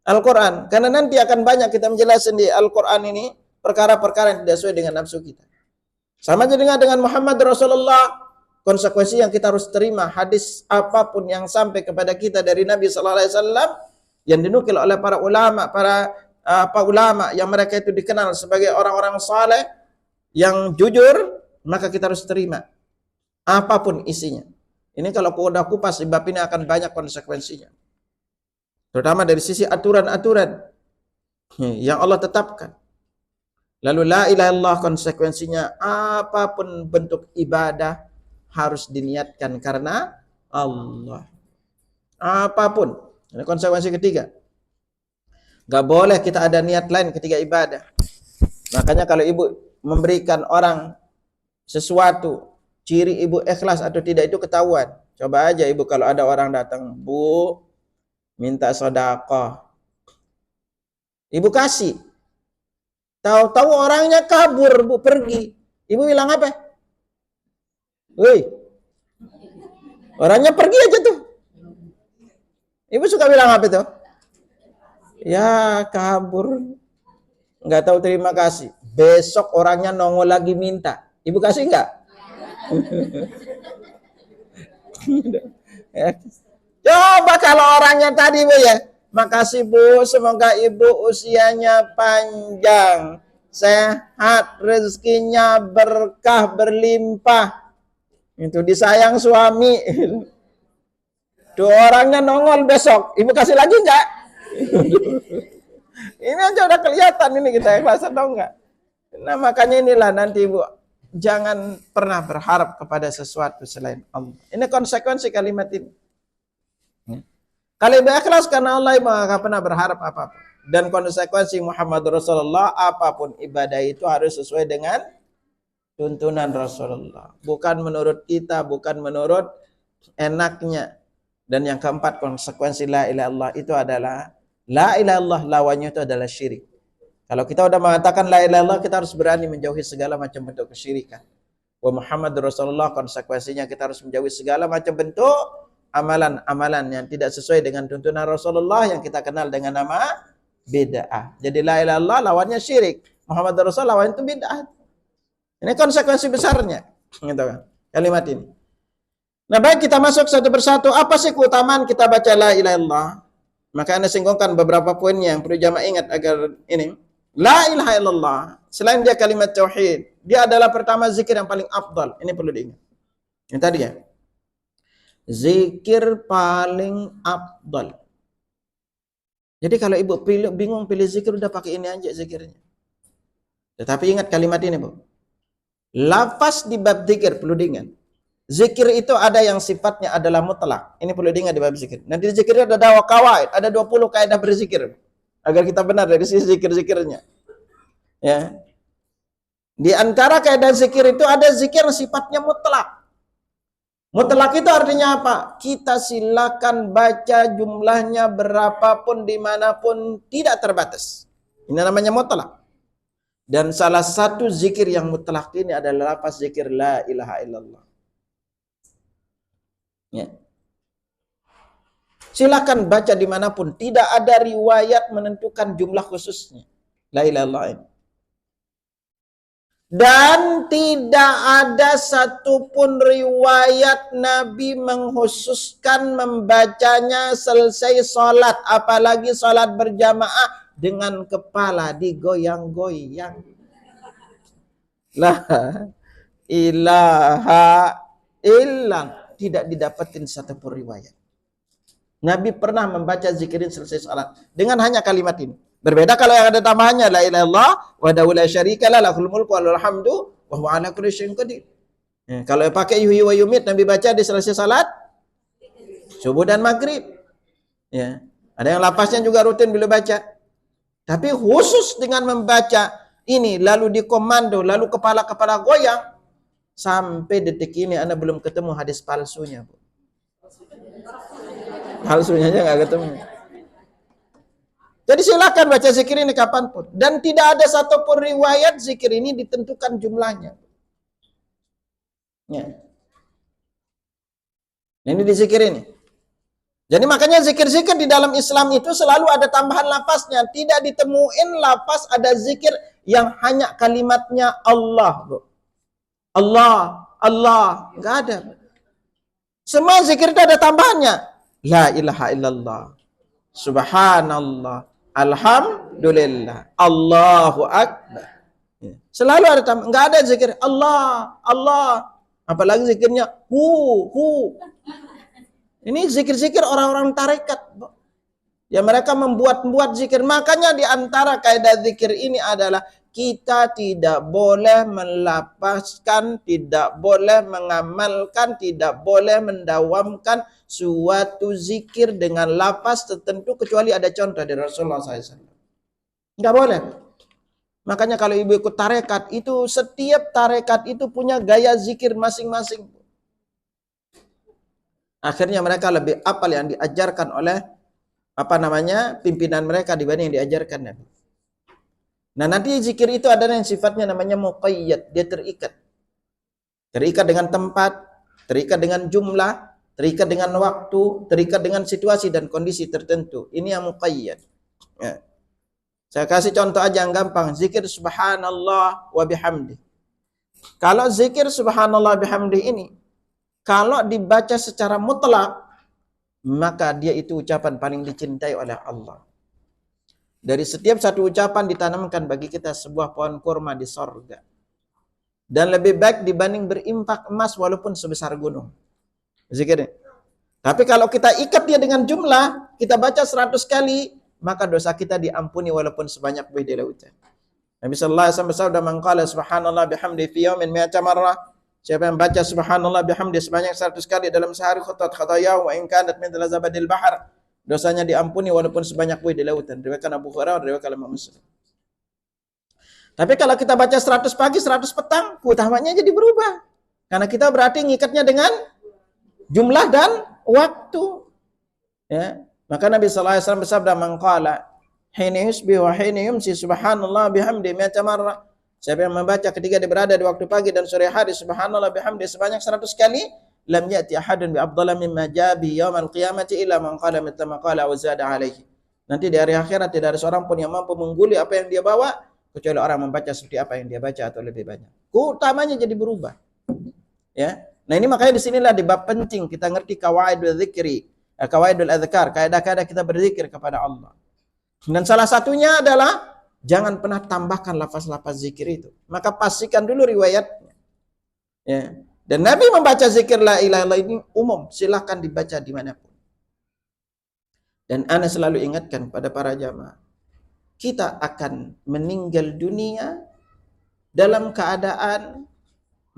Al-Quran. Karena nanti akan banyak kita menjelaskan di Al-Quran ini, perkara-perkara yang tidak sesuai dengan nafsu kita. Sama juga dengan Muhammad Rasulullah, konsekuensi yang kita harus terima, hadis apapun yang sampai kepada kita dari Nabi SAW, yang dinukil oleh para ulama, para ulama yang mereka itu dikenal sebagai orang-orang saleh yang jujur, maka kita harus terima apapun isinya. Ini kalau udah kupas bab ini akan banyak konsekuensinya. Terutama dari sisi aturan-aturan yang Allah tetapkan. Lalu la ilaha illallah konsekuensinya apapun bentuk ibadah harus diniatkan karena Allah. Apapun. Ini konsekuensi ketiga. Gak boleh kita ada niat lain ketika ibadah. Makanya kalau ibu memberikan orang sesuatu, ciri ibu ikhlas atau tidak itu ketahuan. Coba aja ibu kalau ada orang datang, Bu, minta sedekah. Ibu kasih. Tahu-tahu orangnya kabur, Bu, pergi. Ibu bilang apa? Woi. Orangnya pergi aja tuh. Ibu suka bilang apa itu? Ya, kabur. Enggak tahu terima kasih. Besok orangnya nongol lagi minta. Ibu kasih enggak? Coba kalau orangnya tadi, Bu, ya. Makasih, Bu, semoga Ibu usianya panjang, sehat, rezekinya berkah, berlimpah. Itu disayang suami. Tuh orangnya nongol besok. Ibu kasih lagi enggak? Ini aja udah kelihatan ini kita ikhlas atau enggak. Nah, makanya inilah nanti Ibu jangan pernah berharap kepada sesuatu selain Allah. Ini konsekuensi kalimat ini. Kalau Ibu ikhlas karena Allah, maka pernah berharap apa-apa. Dan konsekuensi Muhammad Rasulullah, apapun ibadah itu harus sesuai dengan tuntunan Rasulullah. Bukan menurut kita, bukan menurut enaknya. Dan yang keempat, konsekuensi la ilaha illallah itu adalah la ilaha illallah lawannya itu adalah syirik. Kalau kita udah mengatakan la ilaha illallah, kita harus berani menjauhi segala macam bentuk kesyirikan. Wa Muhammad Rasulullah, konsekuensinya kita harus menjauhi segala macam bentuk amalan-amalan yang tidak sesuai dengan tuntunan Rasulullah yang kita kenal dengan nama bid'ah. Jadi la ilaha illallah lawannya syirik. Muhammad Rasulullah lawan itu bid'ah. Ini konsekuensi besarnya, gitu kan? Kalimat ini. Nah, baik kita masuk satu persatu. Apa sih keutamaan kita baca la ilaha illallah? Maka Anda singgungkan beberapa poinnya yang perlu jamaah ingat agar ini. La ilaha illallah, selain dia kalimat tauhid, dia adalah pertama zikir yang paling afdal. Ini perlu diingat. Yang tadi ya. Zikir paling afdal. Jadi kalau ibu bingung pilih zikir, udah pakai ini aja zikirnya. Tetapi ingat kalimat ini, Bu. Lafaz di bab zikir perlu diingat. Zikir itu ada yang sifatnya adalah mutlak. Ini perlu diingat di bab zikir. Nah, di zikir ada dawa kawaid, ada 20 kaidah berzikir. Agar kita benar dari sisi zikir-zikirnya. Ya. Di antara kaidah zikir itu ada zikir yang sifatnya mutlak. Mutlak itu artinya apa? Kita silakan baca jumlahnya berapapun, dimanapun, tidak terbatas. Ini namanya mutlak. Dan salah satu zikir yang mutlak ini adalah lafaz zikir la ilaha illallah. Ya. Silakan baca dimanapun, tidak ada riwayat menentukan jumlah khususnya. La ilaha illallah ini. Dan tidak ada satupun riwayat Nabi mengkhususkan membacanya selesai sholat, apalagi sholat berjamaah dengan kepala digoyang-goyang. La ilaha illallah, tidak didapatin satupun riwayat. Nabi pernah membaca zikirin selesai sholat dengan hanya kalimat ini. Berbeda kalau yang ada tambahannya la ilaha illallah wahdahu la syarikalah lahul mulku wa lahul hamdu wa huwa ala kulli syai'in qadir. Ya, kalau pakai yuhyi wa yumit Nabi baca di selesai salat subuh dan maghrib. Ya, ada yang lapasnya juga rutin bila baca. Tapi khusus dengan membaca ini lalu dikomando, lalu kepala-kepala goyang, sampai detik ini Anda belum ketemu hadis palsunya, Bu. Palsunya aja nggak ketemu. Jadi silakan baca zikir ini kapanpun. Dan tidak ada satupun riwayat zikir ini ditentukan jumlahnya. Ya. Ini di zikir ini. Jadi makanya zikir-zikir di dalam Islam itu selalu ada tambahan lafaznya. Tidak ditemuin lafaz ada zikir yang hanya kalimatnya Allah, Bu. Allah, Allah. Enggak ada. Semua zikir itu ada tambahannya. La ilaha illallah. Subhanallah. Alhamdulillah, Allahu Akbar. Selalu ada nggak ada zikir Allah, Allah. Apalagi zikirnya hu. Ini zikir-zikir orang-orang tarekat. Ya mereka membuat zikir. Makanya di antara kaidah zikir ini adalah kita tidak boleh melapaskan, tidak boleh mengamalkan, tidak boleh mendawamkan suatu zikir dengan lapas tertentu kecuali ada contoh dari Rasulullah SAW. Nggak boleh. Makanya kalau ibu ikut tarekat itu, setiap tarekat itu punya gaya zikir masing-masing. Akhirnya mereka lebih apal yang diajarkan oleh pimpinan mereka dibanding yang diajarkan Nabi. Nah nanti zikir itu ada yang sifatnya namanya muqayyad, dia terikat. Terikat dengan tempat, terikat dengan jumlah, terikat dengan waktu, terikat dengan situasi dan kondisi tertentu. Ini yang muqayyad. Ya. Saya kasih contoh aja yang gampang, zikir subhanallah wa bihamdi. Kalau zikir subhanallah bihamdi ini, kalau dibaca secara mutlak, maka dia itu ucapan paling dicintai oleh Allah. Dari setiap satu ucapan ditanamkan bagi kita sebuah pohon kurma di sorga. Dan lebih baik dibanding berimpak emas walaupun sebesar gunung. Zikirnya. Tapi kalau kita ikat dia dengan jumlah, kita baca 100 kali, maka dosa kita diampuni walaupun sebanyak buih di lautan. Nabi sallallahu alaihi wasallam bersabda, "Man qala subhanallah bihamdi fi yawmin mi'ata marrah." Siapa yang baca subhanallah bihamdi sebanyak 100 kali dalam sehari, khutat khatayahu wa in kanat mithla zabadil bahr. Dosanya diampuni walaupun sebanyak buih di lautan. Riwayatkan Abu Hurairah, riwayatkan Imam Muslim. Tapi kalau kita baca 100 pagi, 100 petang, utamanya jadi berubah. Karena kita berarti ngikatnya dengan jumlah dan waktu. Ya. Maka Nabi sallallahu alaihi wasallam bersabda, "Man qala hina yusbih wa hina yumsi subhanallah bihamdi mi'ata marrah." Siapa yang membaca ketika dia berada di waktu pagi dan sore hari subhanallah bihamdi sebanyak 100 kali, lam ya'ti ahadun bi afdhala mimma jaa bi yaumil qiyamati illa man qala mithla ma qala wa zada alaihi. Nanti di hari akhirat tidak ada seorang pun yang mampu mengguli apa yang dia bawa kecuali orang membaca seperti apa yang dia baca atau lebih banyak. Utamanya jadi berubah. Ya. Nah, ini makanya di sinilah di bab penting kita ngerti qawaidul dzikri, qawaidul adzkar, kaidah-kaidah kita berzikir kepada Allah. Dan salah satunya adalah jangan pernah tambahkan lafaz-lafaz zikir itu. Maka pastikan dulu riwayatnya. Ya. Dan Nabi membaca zikir la ilaha illallah ini umum. Silahkan dibaca dimanapun. Dan ana selalu ingatkan pada para jamaah. Kita akan meninggal dunia dalam keadaan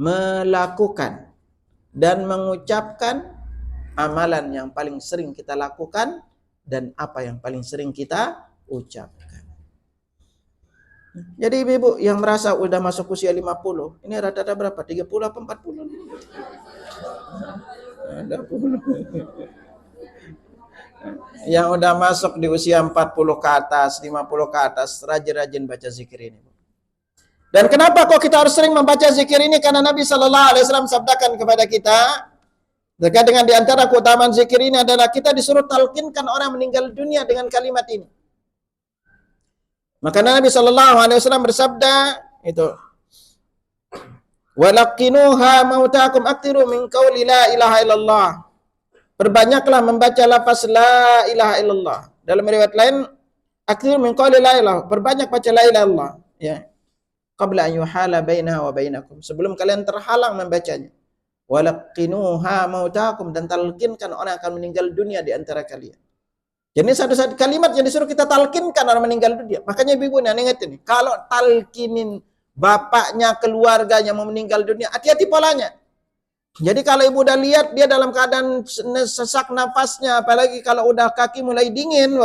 melakukan dan mengucapkan amalan yang paling sering kita lakukan dan apa yang paling sering kita ucapkan. Jadi ibu-ibu yang merasa udah masuk usia 50, ini rata-rata berapa? 30 apa 40? Ada 40. Yang udah masuk di usia 40 ke atas, 50 ke atas, rajin-rajin baca zikir ini. Dan kenapa kok kita harus sering membaca zikir ini? Karena Nabi sallallahu alaihi wasallam sabdakan kepada kita, terkait dengan di antara keutamaan zikir ini adalah kita disuruh talqinkan orang meninggal dunia dengan kalimat ini. Maka Nabi sallallahu alaihi wasallam bersabda itu, "Walaqinuha mautakum aktiru min qauli la ilaha illallah." Perbanyaklah membaca lafaz la ilaha illallah. Dalam riwayat lain, aktiru min qauli la ilaha, perbanyak baca la ilaha illallah, ya. Qabla an yuhala bainaha wa bainakum, sebelum kalian terhalang membacanya. Walaqinuha mautakum, dan talqinkan orang akan meninggal dunia di antara kalian. Jadi satu kalimat yang disuruh kita talkinkan orang meninggal dunia. Makanya ibu-ibu ingat ini, kalau talkinin bapaknya, keluarganya mau meninggal dunia, hati-hati polanya. Jadi kalau ibu udah lihat dia dalam keadaan sesak nafasnya, apalagi kalau udah kaki mulai dingin,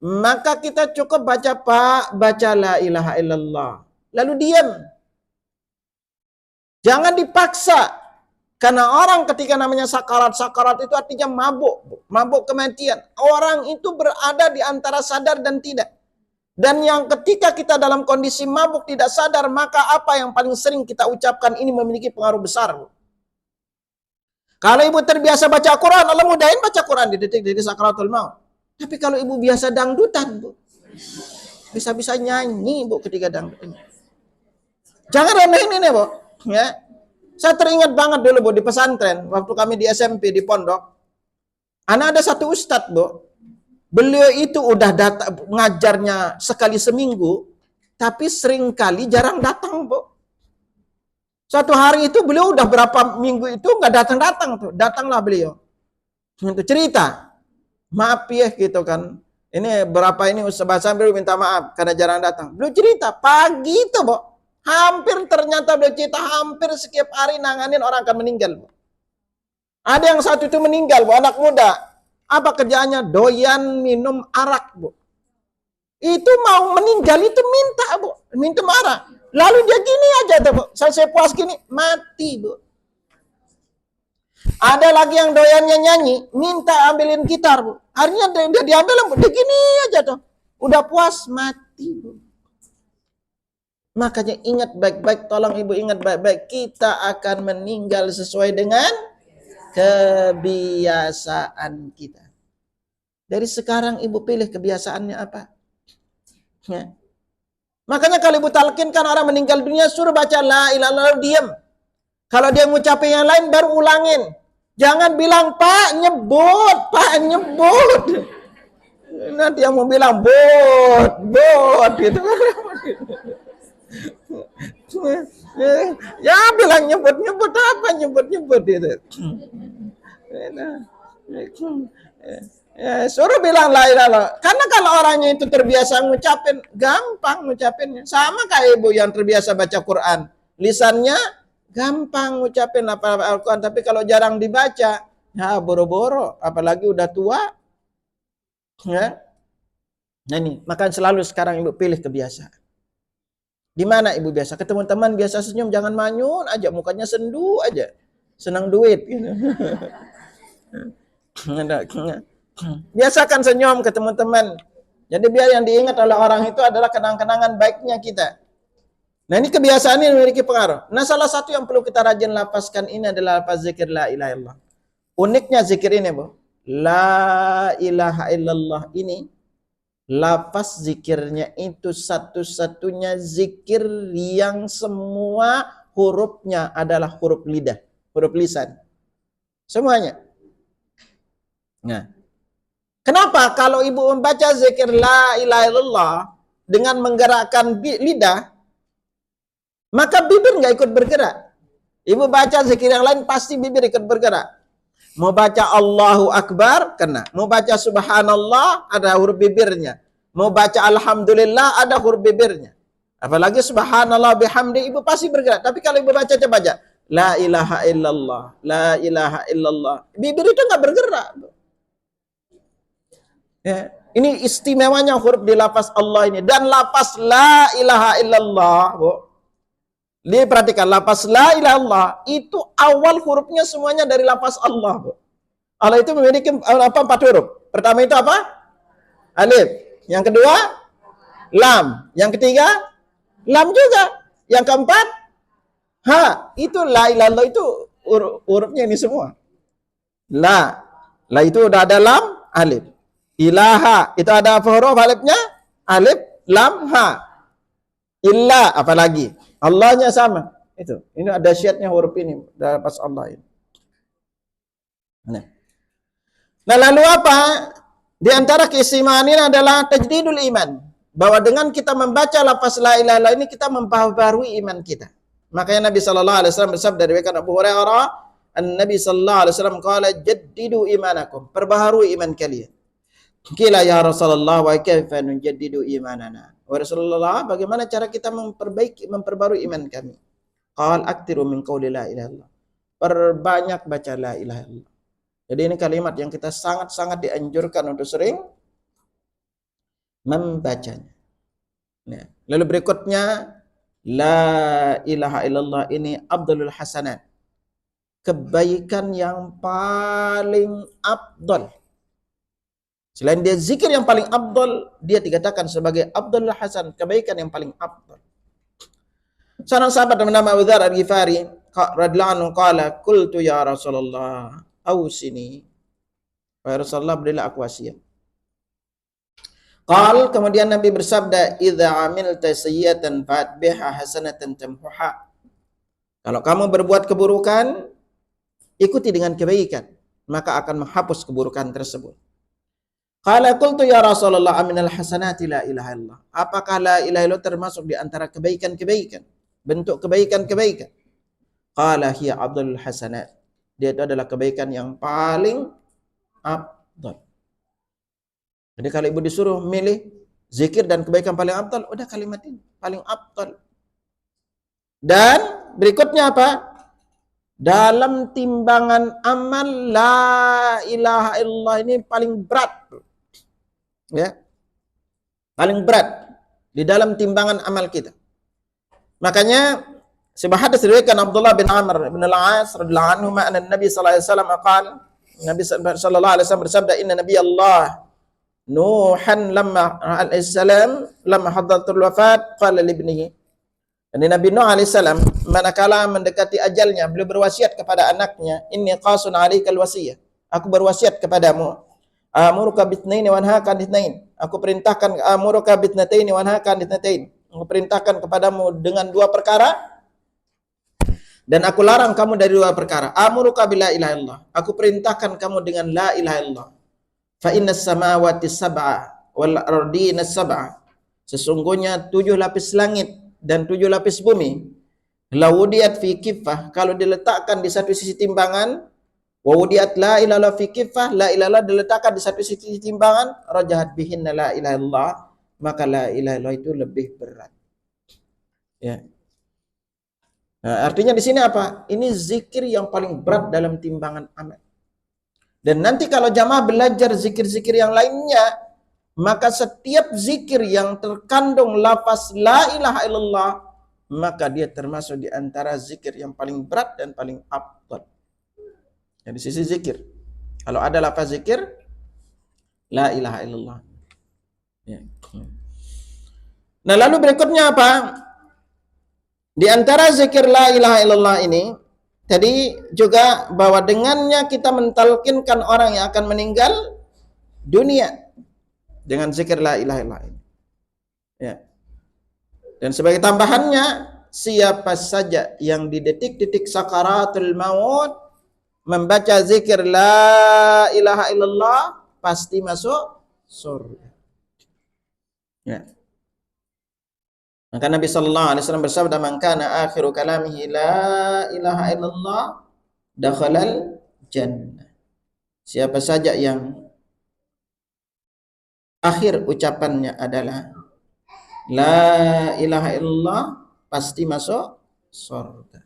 maka kita cukup baca baca la ilaha illallah. Lalu diam. Jangan dipaksa. Karena orang ketika namanya sakarat itu artinya mabuk kematian. Orang itu berada di antara sadar dan tidak. Dan yang ketika kita dalam kondisi mabuk tidak sadar, maka apa yang paling sering kita ucapkan ini memiliki pengaruh besar. Kalau ibu terbiasa baca Quran, Allah mudahin baca Quran di detik-detik sakaratul maut. Tapi kalau ibu biasa dangdutan, Bu, bisa-bisa nyanyi, Bu, ketika dangdutan. Jangan remehin ini, Bu. Ya. Saya teringat banget dulu, Bu, di pesantren, waktu kami di SMP, di pondok. Ada satu ustadz, Bu. Beliau itu udah ngajarnya sekali seminggu, tapi seringkali jarang datang, Bu. Suatu hari itu beliau udah berapa minggu itu nggak datang-datang tuh. Datanglah beliau. Itu cerita. Maaf ya gitu kan. Ini berapa ini Ustaz Sambil minta maaf karena jarang datang. Beliau cerita pagi itu, Bu. Hampir ternyata beliau cerita hampir setiap hari nanganin orang akan meninggal, Bu. Ada yang satu itu meninggal, Bu, anak muda. Apa kerjaannya? Doyan minum arak, Bu. Itu mau meninggal itu minta, Bu. Minum arak. Lalu dia gini aja tuh, Bu. Saya puas gini, mati, Bu. Ada lagi yang doyannya nyanyi, minta ambilin gitar, Bu. Akhirnya dia diambil, Bu. Dia gini aja tuh. Udah puas, mati, Bu. Makanya ingat baik-baik, tolong Ibu ingat baik-baik. Kita akan meninggal sesuai dengan kebiasaan kita. Dari sekarang Ibu pilih kebiasaannya apa. Ya. Makanya kalau Ibu talkinkan orang meninggal dunia, suruh baca la ilaha illallah, diam. Kalau dia ngucapin yang lain, baru ulangin. Jangan bilang, Pak, nyebut, Pak, nyebut. Nanti yang mau bilang, bot, gitu. Ya bilang nyebut apa, nyebut gitu. Ya, suruh bilang la ilaha illallah. Karena kalau orangnya itu terbiasa ngucapin, gampang ngucapinnya. Sama kayak Ibu yang terbiasa baca Quran. Lisannya gampang ngucapin apa Al-Quran. Tapi kalau jarang dibaca, ya boro-boro. Apalagi udah tua. Ya. Nah ini, makanya selalu sekarang Ibu pilih kebiasaan. Di mana Ibu biasa? Ketemu teman biasa senyum, jangan manyun aja. Mukanya sendu aja. Senang duit. Gitu. Biasakan senyum ke teman-teman. Jadi biar yang diingat oleh orang itu adalah kenang-kenangan baiknya kita. Nah ini kebiasaan ini memiliki pengaruh. Nah salah satu yang perlu kita rajin lapaskan ini adalah lafaz zikir la ilaha illallah. Uniknya zikir ini, Bu. La ilaha illallah ini, lafaz zikirnya itu satu-satunya zikir yang semua hurufnya adalah huruf lidah, huruf lisan. Semuanya. Nah, kenapa kalau Ibu membaca zikir la ilaha illallah dengan menggerakkan lidah, maka bibir nggak ikut bergerak. Ibu baca zikir yang lain pasti bibir ikut bergerak. Mau baca Allahu Akbar, kena. Mau baca Subhanallah, ada huruf bibirnya. Mau baca Alhamdulillah, ada huruf bibirnya. Apalagi Subhanallah bihamdi, Ibu pasti bergerak. Tapi kalau Ibu baca, coba aja. La ilaha illallah, la ilaha illallah. Bibir itu nggak bergerak. Ya, ini istimewanya huruf di lafaz Allah ini. Dan lafaz la ilaha illallah, Bu. Lihat perhatikan, lafaz la ilaha illallah itu awal hurufnya semuanya dari lafaz Allah, Bu. Allah itu memiliki apa? 4 huruf. Pertama itu apa? Alif. Yang kedua, lam. Yang ketiga, lam juga. Yang keempat, ha. Itu la ilaha illallah itu hurufnya ini semua. La. La itu udah ada lam, alif. Ilaha, itu ada apa huruf alifnya? Alif, lam, ha. Illa, apalagi? Allahnya sama. Itu. Ini ada syiatnya huruf ini. Dalam pas Allah ini. Nah, lalu apa? Di antara keistimewaan ini adalah tajdidul iman. Bahwa dengan kita membaca lafaz la ilaha illallah ini, kita memperbarui iman kita. Makanya Nabi SAW bersabda dari Abu Hurairah, Nabi SAW qala jaddidu imanakum. Perbaharui iman kalian. Qila ya Rasulullah wa kaifa nujaddidu imanana? Wa Rasulullah, bagaimana cara kita memperbarui iman kami? Qal aktiru min qauli la ilaha illallah. Perbanyak baca la ilaha illallah. Jadi ini kalimat yang kita sangat-sangat dianjurkan untuk sering membacanya. Nah, lalu berikutnya la ilaha illallah ini afdalul hasanat. Kebaikan yang paling afdal. Selain dia zikir yang paling afdal, dia dikatakan sebagai afdalul hasan, kebaikan yang paling afdal. Seorang sahabat bernama Abu Dzar Al-Ghifari radhiyallahu anhu qala qultu ya Rasulullah ausini. Wahai Rasulullah, berilah aku wasiat. Qal, kemudian Nabi bersabda, idza amilta sayyi'atan fatbiha hasanatan tamhuha. Kalau kamu berbuat keburukan, ikuti dengan kebaikan, maka akan menghapus keburukan tersebut. Qala qultu ya Rasulullah aminal hasanati la ilaha illallah. Apakah la ilaha illallah termasuk di antara kebaikan-kebaikan? Bentuk kebaikan-kebaikan. Qala hiya abdul hasanat. Dia itu adalah kebaikan yang paling afdal. Jadi kalau ibu disuruh milih zikir dan kebaikan paling afdal, udah kalimat ini paling afdal. Dan berikutnya apa? Dalam timbangan amal la ilaha illallah ini paling berat. Ya. Paling berat di dalam timbangan amal kita. Makanya sebuah hadis diriwayatkan Abdullah bin Amr bin Al-As radhiyallahu anhu anna Nabi sallallahu alaihi wasallam qala, Nabi sallallahu alaihi wasallam bersabda, inna Nabi Allah Nuhan lamma alaihissalam lamma hadratul wafat qala li ibnihi. Dan Nabi Nuh alaihissalam manakala mendekati ajalnya, beliau berwasiat kepada anaknya, inni qasun alaikal wasiyah. Aku berwasiat kepadamu, amuruka bitnaini wa anhaka anitnain. Aku perintahkan amuruka bitnataini wa anhaka anitnatain. Aku perintahkan kepadamu dengan dua perkara dan aku larang kamu dari dua perkara. Amuruka bila ilaha illallah. Aku perintahkan kamu dengan la ilaha illallah. Fa innas samawati sab'a wal ardina sab'a. Sesungguhnya 7 lapis langit dan 7 lapis bumi. Lawudiyat fi kiffah, kalau diletakkan di satu sisi timbangan, wa wudiyat la ilaha illallah fi kiffah, la ilaha illallah diletakkan di satu sisi timbangan, rajahat bihinna la ilaha illallah, maka la ilaha illallah itu lebih berat. Ya. Nah, artinya di sini apa? Ini zikir yang paling berat dalam timbangan amal. Dan nanti kalau jamaah belajar zikir-zikir yang lainnya, maka setiap zikir yang terkandung lafaz la ilaha illallah, maka dia termasuk di antara zikir yang paling berat dan paling afdal. Dari sisi zikir, kalau ada lafaz zikir la ilaha illallah. Ya. Nah, lalu berikutnya apa? Di antara zikir la ilaha illallah ini tadi juga bahwa dengannya kita mentalkinkan orang yang akan meninggal dunia dengan zikir la ilaha illallah ini. Ya. Dan sebagai tambahannya, siapa saja yang di detik-detik sakaratul maut membaca zikir la ilaha illallah pasti masuk surga. Ya. Maka Nabi sallallahu alaihi wasallam bersabda, "Man kana akhiru kalamihi la ilaha illallah dakhalal jannah." Siapa saja yang akhir ucapannya adalah la ilaha illallah pasti masuk surga.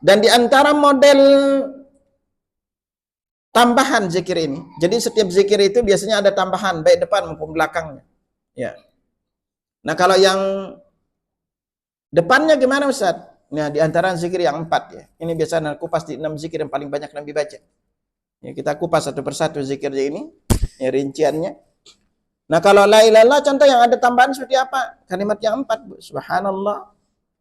Dan di antara model tambahan zikir ini, jadi setiap zikir itu biasanya ada tambahan baik depan maupun belakangnya. Ya. Nah, kalau yang depannya gimana Ustaz? Nah, di antara zikir yang 4 ya. Ini biasanya kupas di 6 zikir yang paling banyak Nabi baca. Ya, kita kupas satu persatu zikirnya ini, ya rinciannya. Nah, kalau la ilaha illallah contoh yang ada tambahan seperti apa? Kalimat yang 4, Bu. Subhanallah,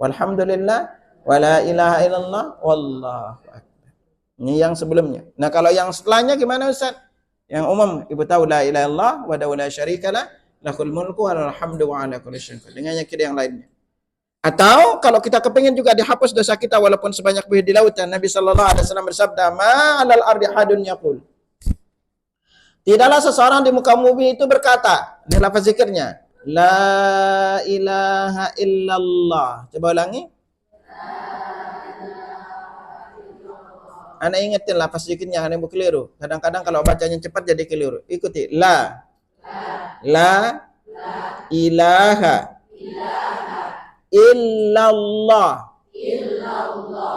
walhamdulillah, wala ilaha illallah, wallahu akbar. Ini yang sebelumnya. Nah, kalau yang setelahnya gimana Ustaz? Yang umum, Ibu tahu la ilaha illallah wa la syarikalah, lahul mulku wa alhamdu wa ala kulli syai'in qadir. Dengan zikir yang lainnya. Atau kalau kita kepingin juga dihapus dosa kita walaupun sebanyak buih di lautan, Nabi sallallahu alaihi wasallam bersabda, "Ma 'alal ardi hadun yaqul." Tidaklah seseorang di muka bumi itu berkata, ini lafaz zikirnya, la ilaha illallah. Coba ulangi. Anda ingetin lafaz zikirnya, Anda ibu keliru. Kadang-kadang kalau bacanya cepat jadi keliru. Ikuti. La ilaha illallah.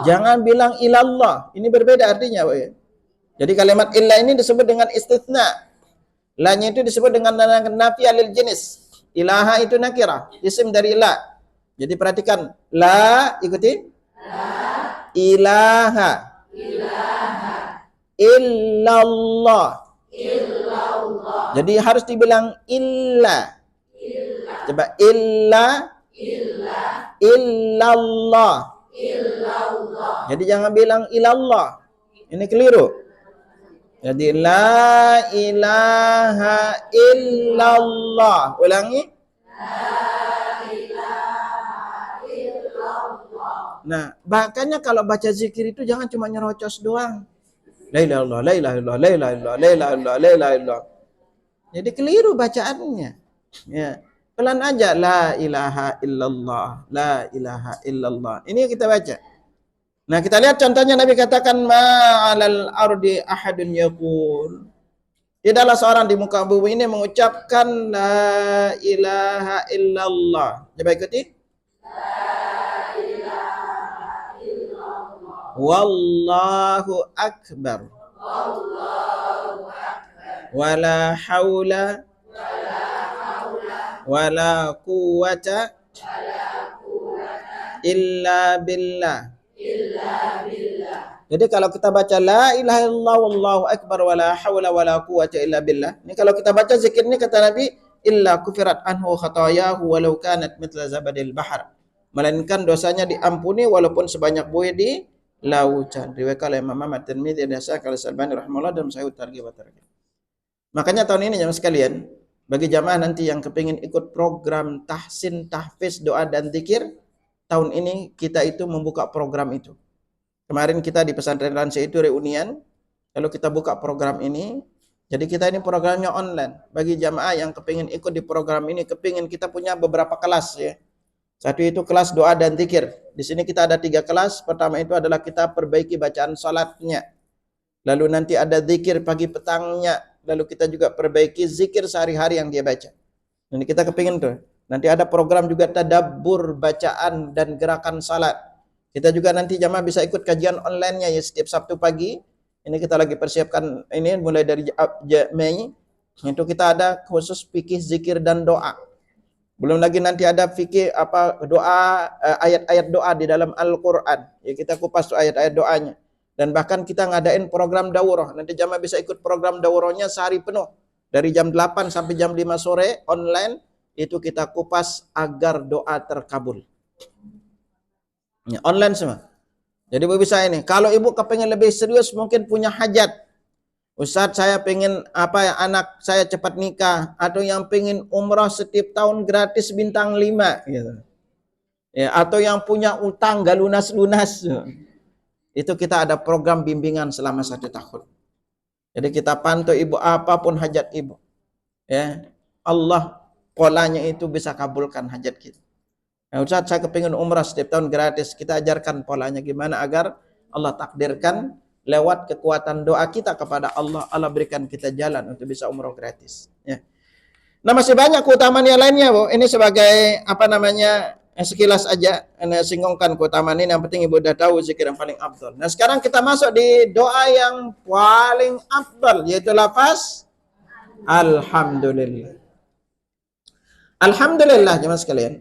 Jangan bilang ilallah. Ini berbeda artinya, Pak. Jadi kalimat illa ini disebut dengan istitsna. La-nya itu disebut dengan nafi alil jenis. Ilaha itu nakirah, isim dari la. Jadi perhatikan, la, ikuti. Ilaha illallah. Jadi harus dibilang illa. Coba illallah. Jadi jangan bilang ilallah. Ini keliru. Jadi la ilaha illallah. Ulangi. Nah, makanya kalau baca zikir itu jangan cuma nyerocos doang. La ilaha illallah, la ilaha illallah, la ilaha illallah, la ilaha illallah, la ilaha illallah. Jadi keliru bacaannya. Ya. Pelan aja, la ilaha illallah, la ilaha illallah. Ini kita baca. Nah, kita lihat contohnya Nabi katakan ma'alal ardi ahadun yaqul. Tidaklah seorang di muka bumi ini mengucapkan la ilaha illallah. Coba ikuti. Wallahu akbar. Wala haula wala quwwata illa billah. Jadi kalau kita baca la ilaha illallah wallahu akbar wala haula wala quwwata illa billah. Ini kalau kita baca zikir ini kata Nabi, illa kufirat anhu khatayahu walau kanat mithla zabadil bahar. Melainkan dosanya diampuni walaupun sebanyak buih di lautan. Riwayatkan oleh Imam Ahmad, Tirmidzi, dan Syaikh Al-Albani rahimahullah dalam Sahih Targhib wa Tarhib. Makanya tahun ini jamaah sekalian, bagi jamaah nanti yang kepingin ikut program tahsin, tahfiz, doa dan zikir, tahun ini kita itu membuka program itu. Kemarin kita di pesantren Ransya itu reunian, lalu kita buka program ini. Jadi kita ini programnya online. Bagi jamaah yang kepingin ikut di program ini, kepingin kita punya beberapa kelas ya. Satu itu kelas doa dan zikir. Di sini kita ada 3 kelas. Pertama itu adalah kita perbaiki bacaan salatnya. Lalu nanti ada zikir pagi petangnya. Lalu kita juga perbaiki zikir sehari-hari yang dia baca. Ini kita kepingin tuh. Nanti ada program juga tadabbur bacaan dan gerakan salat. Kita juga nanti jamaah bisa ikut kajian online-nya ya setiap Sabtu pagi. Ini kita lagi persiapkan ini mulai dari Mei. Itu kita ada khusus fikih, zikir dan doa. Belum lagi nanti ada fikih doa, ayat-ayat doa di dalam Al-Qur'an. Ya kita kupas tuh ayat-ayat doanya. Dan bahkan kita ngadain program daurah. Nanti jamaah bisa ikut program daurahnya sehari penuh. Dari jam 8 sampai jam 5 sore online itu kita kupas agar doa terkabul. Ya, online semua. Jadi ibu bisa ini. Kalau ibu kepengen lebih serius mungkin punya hajat. Ustaz saya pengen anak saya cepat nikah. Atau yang pengen umrah setiap tahun gratis bintang 5. Gitu. Ya, atau yang punya utang gak lunas-lunas. Itu kita ada program bimbingan selama 1 tahun. Jadi kita pantau ibu apapun hajat ibu. Ya, Allah polanya itu bisa kabulkan hajat kita. Nah, Ustaz saya kepingin umrah setiap tahun gratis. Kita ajarkan polanya gimana agar Allah takdirkan lewat kekuatan doa kita kepada Allah, Allah berikan kita jalan untuk bisa umrah gratis. Ya. Nah masih banyak keutamaan yang lainnya, Bu. Ini sebagai sekilas aja, Anda singgungkan keutamaan ini. Yang penting ibu udah tahu zikir yang paling afdal. Nah sekarang kita masuk di doa yang paling afdal, yaitu lafaz Alhamdulillah. Alhamdulillah jemaah sekalian.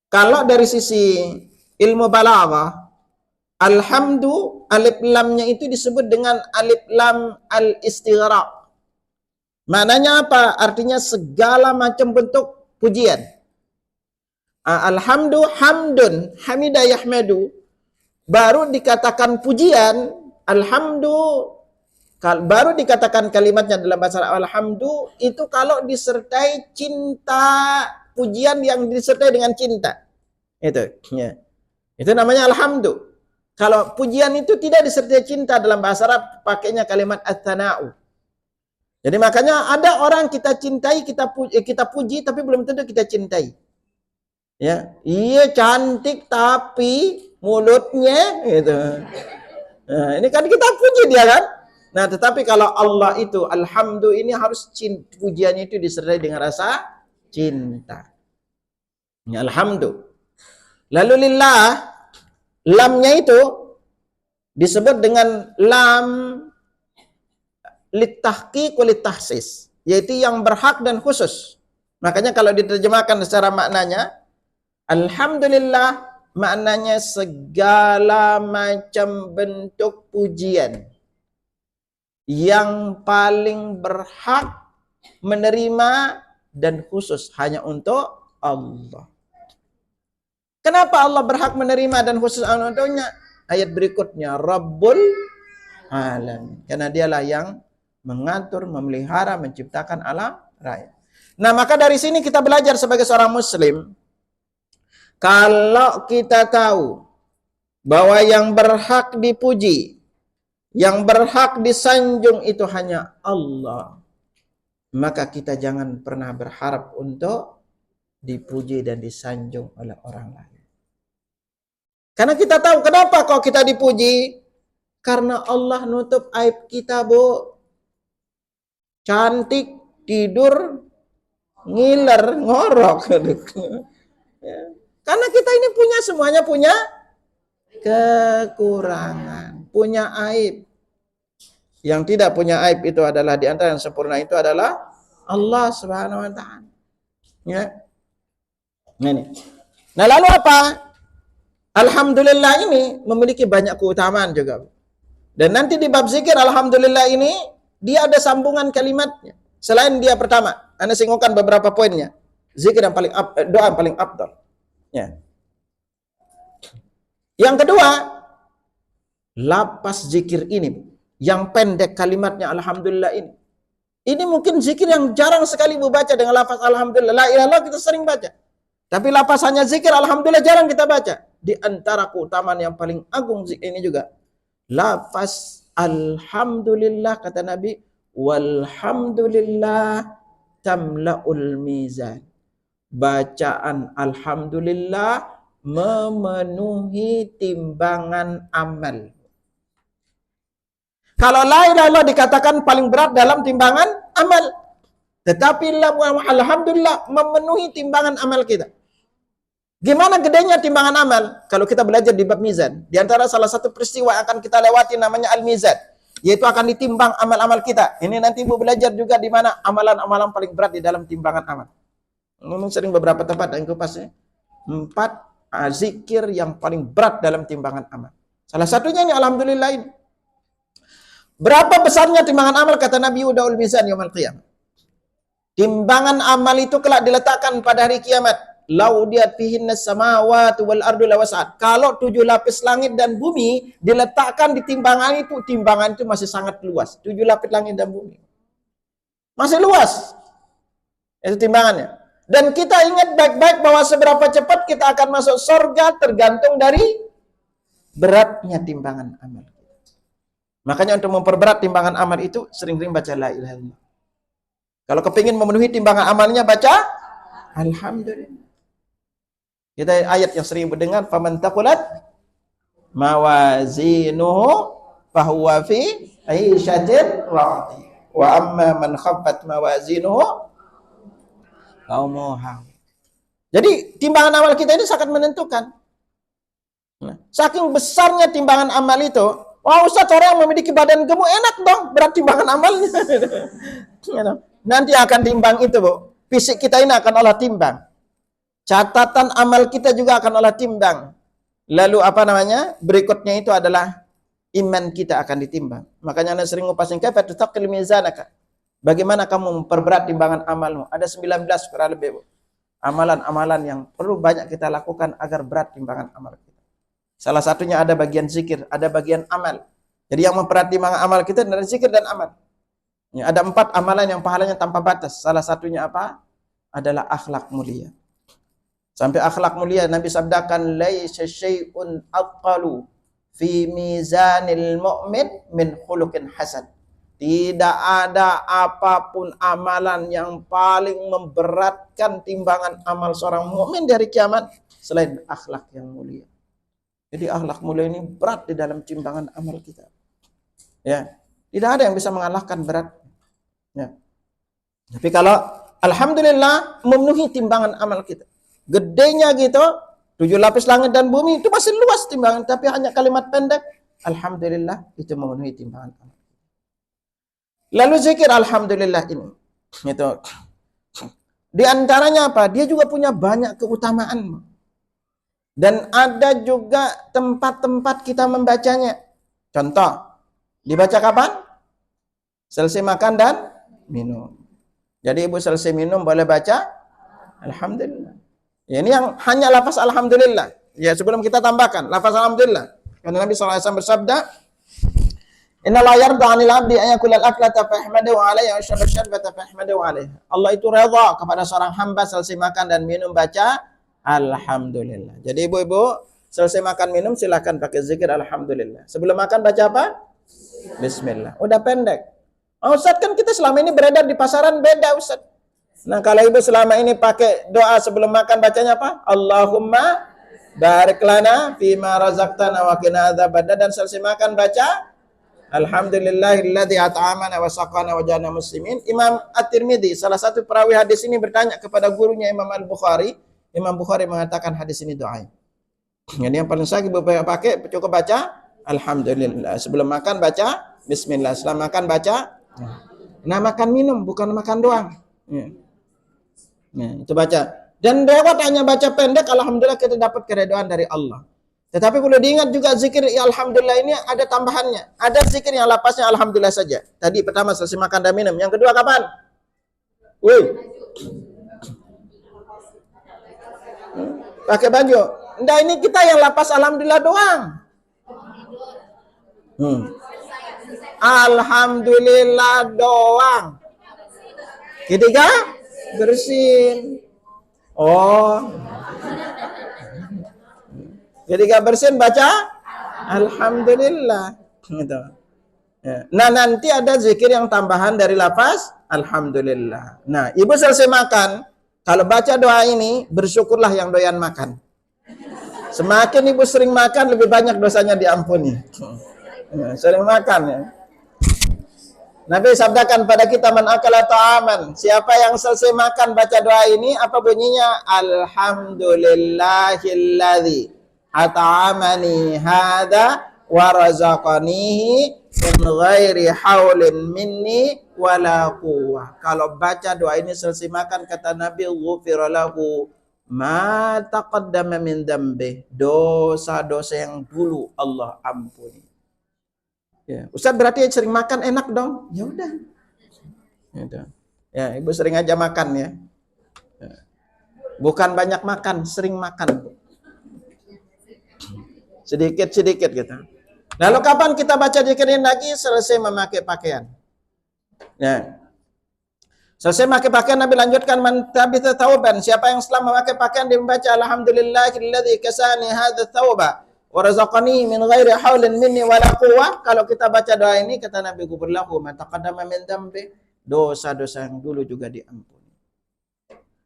Kalau dari sisi ilmu balaghah, alhamdu alif lamnya itu disebut dengan alif lam al-istighraq. Maknanya apa? Artinya segala macam bentuk pujian. Alhamdu hamdun hamida yahmadu, baru dikatakan pujian. Alhamdu baru dikatakan kalimatnya dalam bahasa Arab. Alhamdu itu kalau disertai cinta, pujian yang disertai dengan cinta. Itu ya. Itu namanya alhamdu. Kalau pujian itu tidak disertai cinta dalam bahasa Arab, pakainya kalimat ats-tsana'u. Jadi makanya ada orang kita cintai, kita puji, tapi belum tentu kita cintai. Ya, iya cantik tapi mulutnya gitu. Nah, ini kan kita puji dia kan. Nah, tetapi kalau Allah itu alhamdu ini harus pujiannya itu disertai dengan rasa cinta. Ya, alhamdu. Lalu lillah, lamnya itu disebut dengan lam litahqiq wa litahsis, yaitu yang berhak dan khusus. Makanya kalau diterjemahkan secara maknanya, alhamdulillah maknanya segala macam bentuk pujian yang paling berhak menerima dan khusus hanya untuk Allah. Kenapa Allah berhak menerima dan khusus untuknya? Ayat berikutnya, Rabbul Alamin. Karena dialah yang mengatur, memelihara, menciptakan alam raya. Nah, maka dari sini kita belajar sebagai seorang muslim, kalau kita tahu bahwa yang berhak dipuji, Yang berhak disanjung itu hanya Allah. Maka kita jangan pernah berharap untuk dipuji dan disanjung oleh orang lain. Karena kita tahu kenapa kok kita dipuji? Karena Allah nutup aib kita, Bu. Cantik, tidur, ngiler, ngorok. Ya. Karena kita ini semuanya punya kekurangan, punya aib. Yang tidak punya aib itu adalah, di antara yang sempurna itu adalah Allah Subhanahu wa taala. Ya. Nah, lalu apa? Alhamdulillah ini memiliki banyak keutamaan juga. Dan nanti di bab zikir alhamdulillah ini dia ada sambungan kalimatnya. Selain dia pertama, Anda singgung beberapa poinnya. Zikir yang paling doa yang paling afdal. Ya. Yang kedua, lapas zikir ini yang pendek kalimatnya alhamdulillah ini. Ini mungkin zikir yang jarang sekali baca dengan lafaz alhamdulillah. La ilaha illallah kita sering baca. Tapi lapasannya zikir alhamdulillah jarang kita baca. Di antara keutamaan yang paling agung zikir ini juga lafaz alhamdulillah, kata Nabi, walhamdulillah tamla'ul mizan. Bacaan alhamdulillah memenuhi timbangan amal. Kalau la ilaha illallah dikatakan paling berat dalam timbangan amal, tetapi alhamdulillah memenuhi timbangan amal kita. Gimana gedenya timbangan amal? Kalau kita belajar di bab mizan, di antara salah satu peristiwa yang akan kita lewati namanya al-mizan, yaitu akan ditimbang amal-amal kita. Ini nanti Ibu belajar juga di mana amalan-amalan paling berat di dalam timbangan amal. Ngomong sering beberapa tempat yang kupasnya. 4 zikir yang paling berat dalam timbangan amal. Salah satunya ini alhamdulillah ini. Berapa besarnya timbangan amal? Kata Nabi, udaul mizan yaumil qiyamah. Timbangan amal itu kelak diletakkan pada hari kiamat. Laudiyat fihinna samawati wal ardu lawasat. Kalau 7 lapis langit dan bumi diletakkan di timbangan itu masih sangat luas. 7 lapis langit dan bumi. Masih luas. Itu timbangannya. Dan kita ingat baik-baik bahwa seberapa cepat kita akan masuk surga tergantung dari beratnya timbangan amal. Makanya untuk memperberat timbangan amal itu sering-sering baca la ilaha illallah. Kalau kepingin memenuhi timbangan amalnya baca alhamdulillah. Kita ayat yang sering mendengar, faman taqulat mawazinuhu fahuwa fi 'ishatin radiyah wa amma man khaffat mawazinuhu faumuha. Jadi timbangan amal kita ini sangat menentukan. Nah, saking besarnya timbangan amal itu, wah Ustaz, orang yang memiliki badan gemuk enak dong, berat timbangan amalnya. Nanti akan timbang itu, Bu. Fisik kita ini akan olah timbang. Catatan amal kita juga akan olah timbang. Lalu berikutnya itu adalah iman kita akan ditimbang. Makanya Anda sering ngupasin kaifa tutaqil mizanaka. Bagaimana kamu memperberat timbangan amalmu? Ada 19 kurang lebih, Bu. Amalan-amalan yang perlu banyak kita lakukan agar berat timbangan amal kita. Salah satunya ada bagian zikir, ada bagian amal. Jadi yang memperberat timbangan amal kita adalah zikir dan amal. Ya, ada 4 amalan yang pahalanya tanpa batas. Salah satunya apa? Adalah akhlak mulia. Sampai akhlak mulia Nabi sabdakan, laisa syai'un aqalu fi mizanil mu'min min khuluqin hasan. Tidak ada apapun amalan yang paling memberatkan timbangan amal seorang mukmin dari kiamat selain akhlak yang mulia. Jadi akhlak mulia ini berat di dalam timbangan amal kita. Ya, tidak ada yang bisa mengalahkan berat. Ya. Tapi kalau alhamdulillah memenuhi timbangan amal kita. Gedenya gitu, 7 lapis langit dan bumi itu masih luas timbangan, tapi hanya kalimat pendek, alhamdulillah itu memenuhi timbangan amal. Lalu zikir alhamdulillah ini, itu di antaranya apa? Dia juga punya banyak keutamaan. Dan ada juga tempat-tempat kita membacanya. Contoh, dibaca kapan? Selesai makan dan minum. Jadi ibu selesai minum boleh baca alhamdulillah. Ya, ini yang hanya lafaz alhamdulillah. Ya, sebelum kita tambahkan lafaz alhamdulillah. Karena Nabi SAW bersabda, inna la yarda 'anil 'abdi an yakula al-aklata fa yahmadu 'alaiha wa yashraba asy-syarbata fa yahmadu 'alaiha. Allah itu redha kepada seorang hamba selesai makan dan minum baca alhamdulillah. Jadi ibu-ibu selesai makan minum silakan pakai zikir alhamdulillah. Sebelum makan baca apa? Bismillah. Udah pendek. Oh, Ustaz, kan kita selama ini beredar di pasaran beda, Ustaz. Nah, kalau ibu selama ini pakai doa sebelum makan bacanya apa? Allahumma barik lana fima razaqtana wa qina adzabannar, dan selesai makan baca Alhamdulillahilladzi at'amana wa saqana wa ja'alna muslimin. Imam At-Tirmidzi, salah satu perawi hadis ini, bertanya kepada gurunya Imam Al-Bukhari. Imam Bukhari mengatakan hadis ini doa. Jadi yang paling sahih ibu pakai cukup baca Alhamdulillah. Sebelum makan baca Bismillah. Setelah makan baca. Nah, makan minum bukan makan doang. Nah, itu baca. Dan lewat hanya baca pendek, alhamdulillah kita dapat keridhaan dari Allah. Tetapi perlu diingat juga zikir ya alhamdulillah ini ada tambahannya. Ada zikir yang lapasnya alhamdulillah saja. Tadi pertama selesai makan dan minum. Yang kedua kapan? Pakai baju. Nah, ini kita yang lapas alhamdulillah doang. Alhamdulillah doang. Ketiga, bersin. Oh. Ketiga bersin baca alhamdulillah. Gitu. Ya. Nah, nanti ada zikir yang tambahan dari lafaz alhamdulillah. Nah, ibu selesai makan, kalau baca doa ini, bersyukurlah yang doyan makan. Semakin ibu sering makan, lebih banyak dosanya diampuni. Ya, sering makan ya. Nabi sabdakan pada kita, man akala ta'aman, siapa yang selesai makan baca doa ini, apa bunyinya? Alhamdulillahilladzi at'amani hadza wa razaqanihi min ghairi haulin minni wala quwwah. Kalau baca doa ini selesai makan, kata Nabi, ghufira lahu ma taqaddama min dzambi, dosa-dosa yang dulu Allah ampuni. Ya, Ustaz berarti sering makan enak dong. Ya udah. Ya, ibu sering aja makan ya. Bukan banyak makan, sering makan. Sedikit-sedikit gitu. Lalu kapan kita baca zikir ini lagi? Selesai memakai pakaian. Ya. Selesai memakai pakaian, Nabi lanjutkan, man tabitha thawban, siapa yang setelah memakai pakaian dia membaca alhamdulillahilladzi kasani hadza thawba wa razaqani min ghairi haulin minni wala quwwah. Kalau kita baca doa ini, kata Nabi, ghufirlahu ma taqaddama min dzambi, dosa-dosa yang dulu juga diampuni.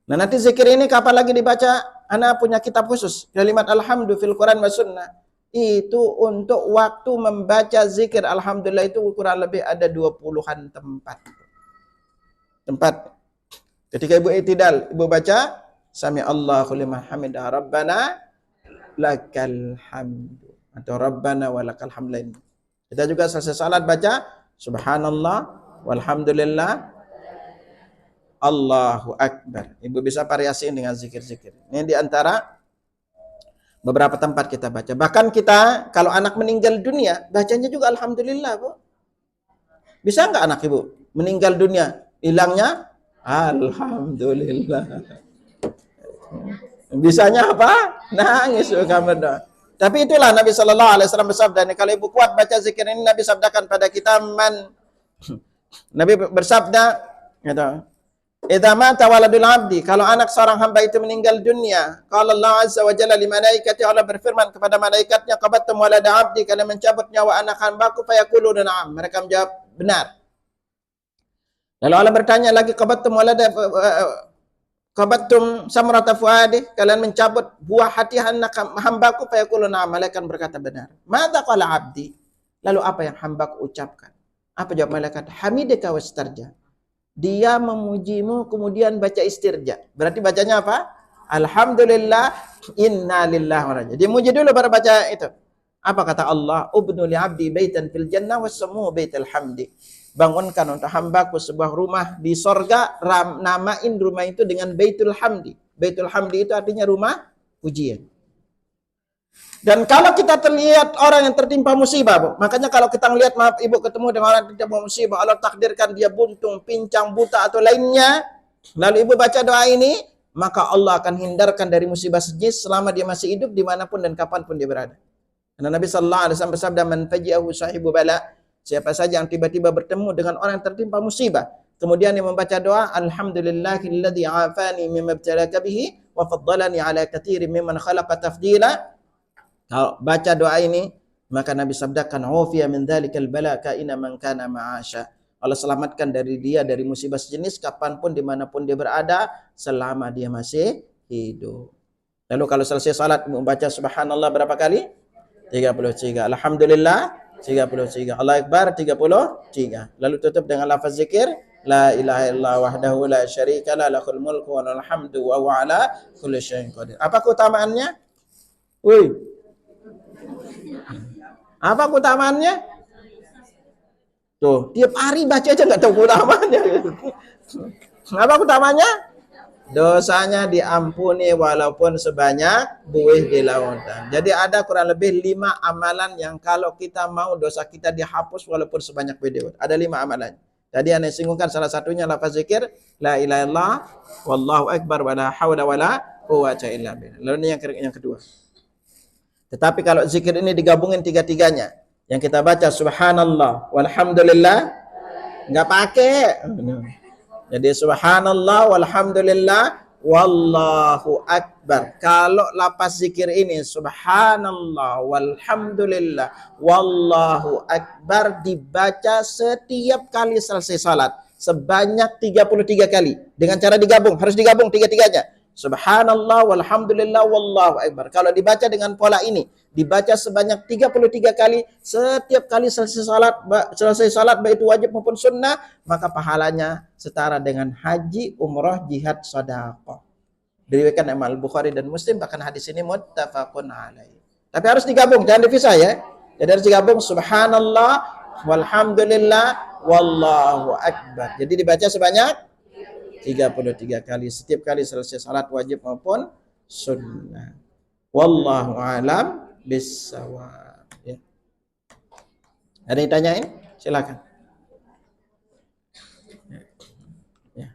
Nah, nanti zikir ini kapan lagi dibaca? Ana punya kitab khusus, kalimat alhamdu fil Quran wa sunnah. Itu untuk waktu membaca zikir alhamdulillah itu kurang lebih ada 20-an tempat. Ketika ibu i'tidal, ibu baca sami Allahu liman hamidah rabbana lakal hamdu atau rabbana walakal hamd. Kita juga selesai salat baca subhanallah walhamdulillah Allahu akbar. Ibu bisa variasiin dengan zikir-zikir. Ini di antara beberapa tempat kita baca. Bahkan kita kalau anak meninggal dunia, bacanya juga alhamdulillah, Bu. Bisa enggak anak ibu meninggal dunia, hilangnya alhamdulillah? Bisanya apa? Nangis kamu doa. Tapi itulah Nabi sallallahu alaihi wasallam bersabda, kalau ibu kuat baca zikir ini, Nabi sabdakan pada kita, Nabi bersabda, gitu. Idza mata waladul abdi, kalau anak seorang hamba itu meninggal dunia, qala Allah azza wa jalla li malaikati, Allah berfirman kepada malaikatnya, qabattum walada abdi, kalian mencabut nyawa anak hambaku, fayaquluna na'am, mereka menjawab benar. Lalu Allah bertanya lagi, qabattum samrata fuadi, kalian mencabut buah hati anak hambaku, fayaquluna na'am, malaikat berkata benar. Madza qala abdi, lalu apa yang hambaku ucapkan? Apa jawab malaikat? Hamidaka wastarja, dia memujimu kemudian baca istirja. Berarti bacanya apa? Alhamdulillah, inna lillahi wa inna. Dia muji dulu baru baca itu. Apa kata Allah? Ubnu li abdi baitan fil jannah wasmu baitul hamdi. Bangunkan untuk hambaku sebuah rumah di sorga, namain rumah itu dengan Baitul Hamdi. Baitul Hamdi itu artinya rumah pujian. Dan kalau kita terlihat orang yang tertimpa musibah, Bu, makanya kalau kita melihat, maaf ibu, ketemu dengan orang yang tertimpa musibah, Allah takdirkan dia buntung, pincang, buta atau lainnya, lalu ibu baca doa ini, maka Allah akan hindarkan dari musibah sejenis selama dia masih hidup, dimanapun dan kapanpun dia berada. Karena Nabi sallallahu alaihi wasallam bersabda, man faji'ahu sahibu bala, siapa saja yang tiba-tiba bertemu dengan orang yang tertimpa musibah, kemudian dia membaca doa, alhamdulillahilladzi afani mimma ibtalaka bihi wa faddalani ala katsirin mimman khalaqa tafdila. Kalau baca doa ini, Maka Nabi sabdakan, "Ufiya min dzalikal bala kaina man kana ma'asya." Allah selamatkan dari dia dari musibah sejenis kapanpun dimanapun dia berada selama dia masih hidup. Lalu kalau selesai salat membaca subhanallah berapa kali? 33. Alhamdulillah 33. Allah Akbar 33. Lalu tutup dengan lafaz zikir la ilaha illallah wahdahu la syarika la lahul mulku wa lahul hamdu wa huwa ala kulli syai'in qadir. Apa keutamaannya? Woi. Apa keutamaannya? Tuh, tiap hari baca aja nggak tahu keutamaannya. Apa keutamaannya? Dosanya diampuni walaupun sebanyak buih di lautan. Jadi ada kurang lebih 5 amalan yang kalau kita mau dosa kita dihapus walaupun sebanyak buih di lautan. Ada 5 amalan. Tadi yang singgungkan salah satunya lafaz zikir la ilaha illallah wallahu akbar wala haula wala quwwata illa billah. Lalu ini yang kedua. Tetapi kalau zikir ini digabungin tiga-tiganya, yang kita baca subhanallah walhamdulillah enggak pakai. Jadi subhanallah walhamdulillah wallahu akbar. Kalau lapas zikir ini subhanallah walhamdulillah wallahu akbar dibaca setiap kali selesai salat sebanyak 33 kali. Dengan cara digabung, harus digabung tiga-tiganya. Subhanallah walhamdulillah wallahu akbar. Kalau dibaca dengan pola ini, dibaca sebanyak 33 kali setiap kali selesai salat baik itu wajib maupun sunnah, maka pahalanya setara dengan haji, umrah, jihad, sedekah. Diriwayatkan Imam Al-Bukhari dan Muslim, bahkan hadis ini muttafaqun alaih. Tapi harus digabung, jangan dipisah ya. Jadi harus digabung subhanallah walhamdulillah wallahu akbar. Jadi dibaca sebanyak 33 kali setiap kali selesai salat wajib maupun sunnah. Wallahu alam bissawab. Ya. Ada yang tanyain? Silakan. Ya.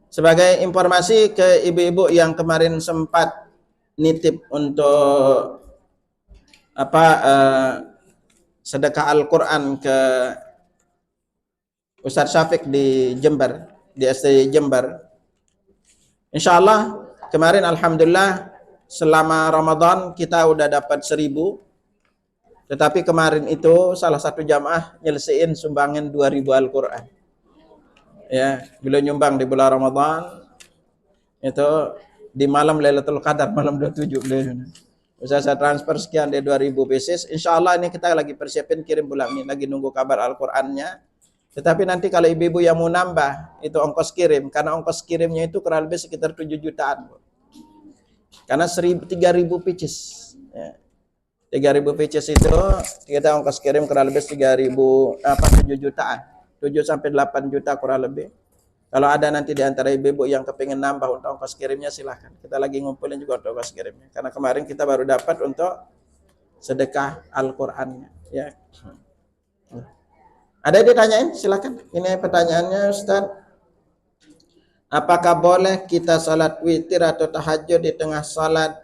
Sebagai informasi ke ibu-ibu yang kemarin sempat nitip untuk sedekah Al-Qur'an ke Ustadz Syafiq di Jember, di SD Jember. Insyaallah kemarin alhamdulillah selama Ramadan kita udah dapat 1000. Tetapi kemarin itu salah satu jamaah nyelesain sumbangan 2000 Al-Qur'an. Ya, beliau nyumbang di bulan Ramadan itu di malam Lailatul Qadar, malam 27 beliau. Bisa saya transfer sekian dari 2000 pieces. Insyaallah ini kita lagi persiapin kirim bulan ini, lagi nunggu kabar Al-Qur'annya. Tetapi nanti kalau ibu-ibu yang mau nambah, itu ongkos kirim. Karena ongkos kirimnya itu kurang lebih sekitar 7 jutaan. Karena 3.000 pieces. Ya. 3.000 pieces itu, kita ongkos kirim kurang lebih 7 jutaan. 7 sampai 8 juta kurang lebih. Kalau ada nanti di antara ibu-ibu yang kepingin nambah untuk ongkos kirimnya, silahkan. Kita lagi ngumpulin juga untuk ongkos kirimnya. Karena kemarin kita baru dapat untuk sedekah Al-Qur'annya. Ya. Ada yang ditanyain? Silakan. Ini pertanyaannya Ustaz. Apakah boleh kita salat witir atau tahajud di tengah salat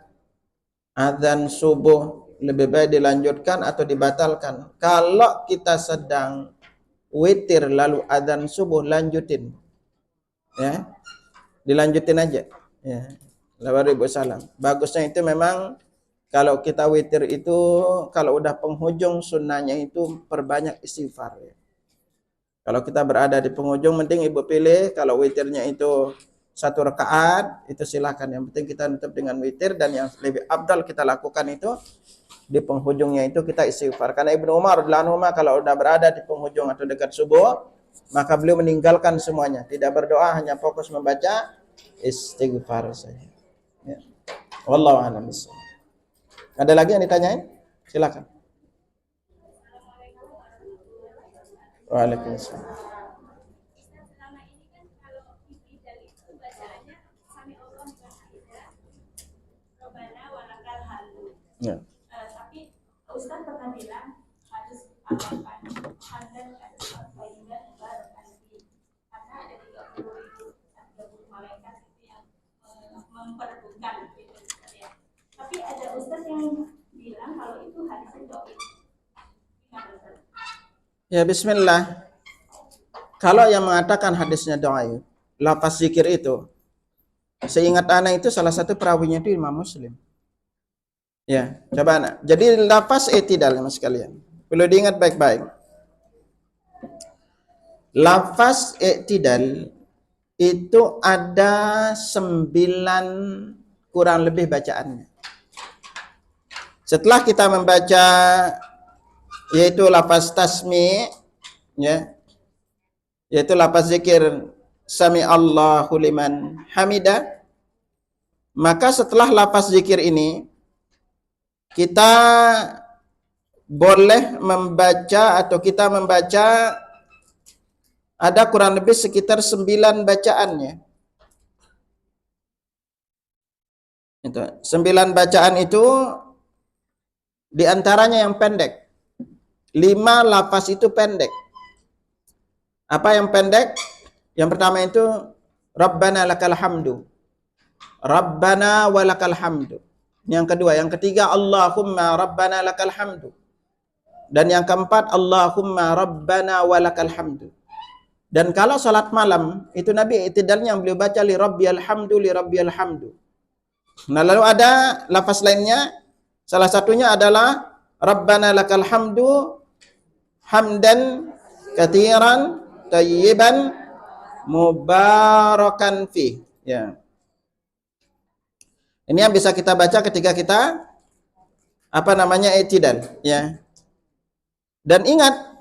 azan subuh? Lebih baik dilanjutkan atau dibatalkan? Kalau kita sedang witir lalu azan subuh, lanjutin. Ya. Dilanjutin aja. Ya. Waalaikumsalam. Bagusnya itu memang kalau kita witir itu kalau udah penghujung sunnahnya itu perbanyak istighfar ya. Kalau kita berada di penghujung, penting ibu pilih kalau witirnya itu 1 rakaat, itu silakan. Yang penting kita tutup dengan witir, dan yang lebih abdal kita lakukan itu di penghujungnya itu kita istighfar. Karena Ibnu Umar radhiyallahu anhu kalau udah berada di penghujung atau dekat subuh, maka beliau meninggalkan semuanya, tidak berdoa, hanya fokus membaca istighfar saja. Ya. Wallahu a'lam bishawab. Ada lagi yang ditanyain? Silakan. Waalaikumsalam. Ya. Tapi Ustaz pernah bilang harus karena ada 30 malaikat itu yang memperdukan gitu ya. Tapi ada Ustaz yang bilang kalau itu hadis dhaif. Ya bismillah. Kalau yang mengatakan hadisnya dhaif, lafaz zikir itu, seingat ana itu salah satu perawinya itu Imam Muslim. Ya, coba nak. Jadi lafaz i'tidal mas sekalian. Perlu diingat baik-baik. Lafaz i'tidal itu ada 9 kurang lebih bacaannya. Setelah kita membaca yaitu lafaz tasmi, ya, yaitu lafaz zikir sami Allahu liman hamida, maka setelah lafaz zikir ini kita boleh membaca atau kita membaca ada kurang lebih sekitar 9 bacaannya. Itu 9 bacaan itu di antaranya yang pendek. 5 lafaz itu pendek. Apa yang pendek? Yang pertama itu Rabbana lakal hamdu. Rabbana walakal hamdu. Yang kedua, yang ketiga Allahumma Rabbana lakal hamdu. Dan yang keempat Allahumma Rabbana walakal hamdu. Dan kalau salat malam itu Nabi i'tidalnya yang beliau baca li rabbiyal hamdu li rabbiyal hamdu. Nah, lalu ada lafaz lainnya, salah satunya adalah Rabbana lakal hamdu hamdan katsiran tayyiban mubarakan fi. Ya. Ini yang bisa kita baca ketika kita i'tidal, ya. Dan ingat,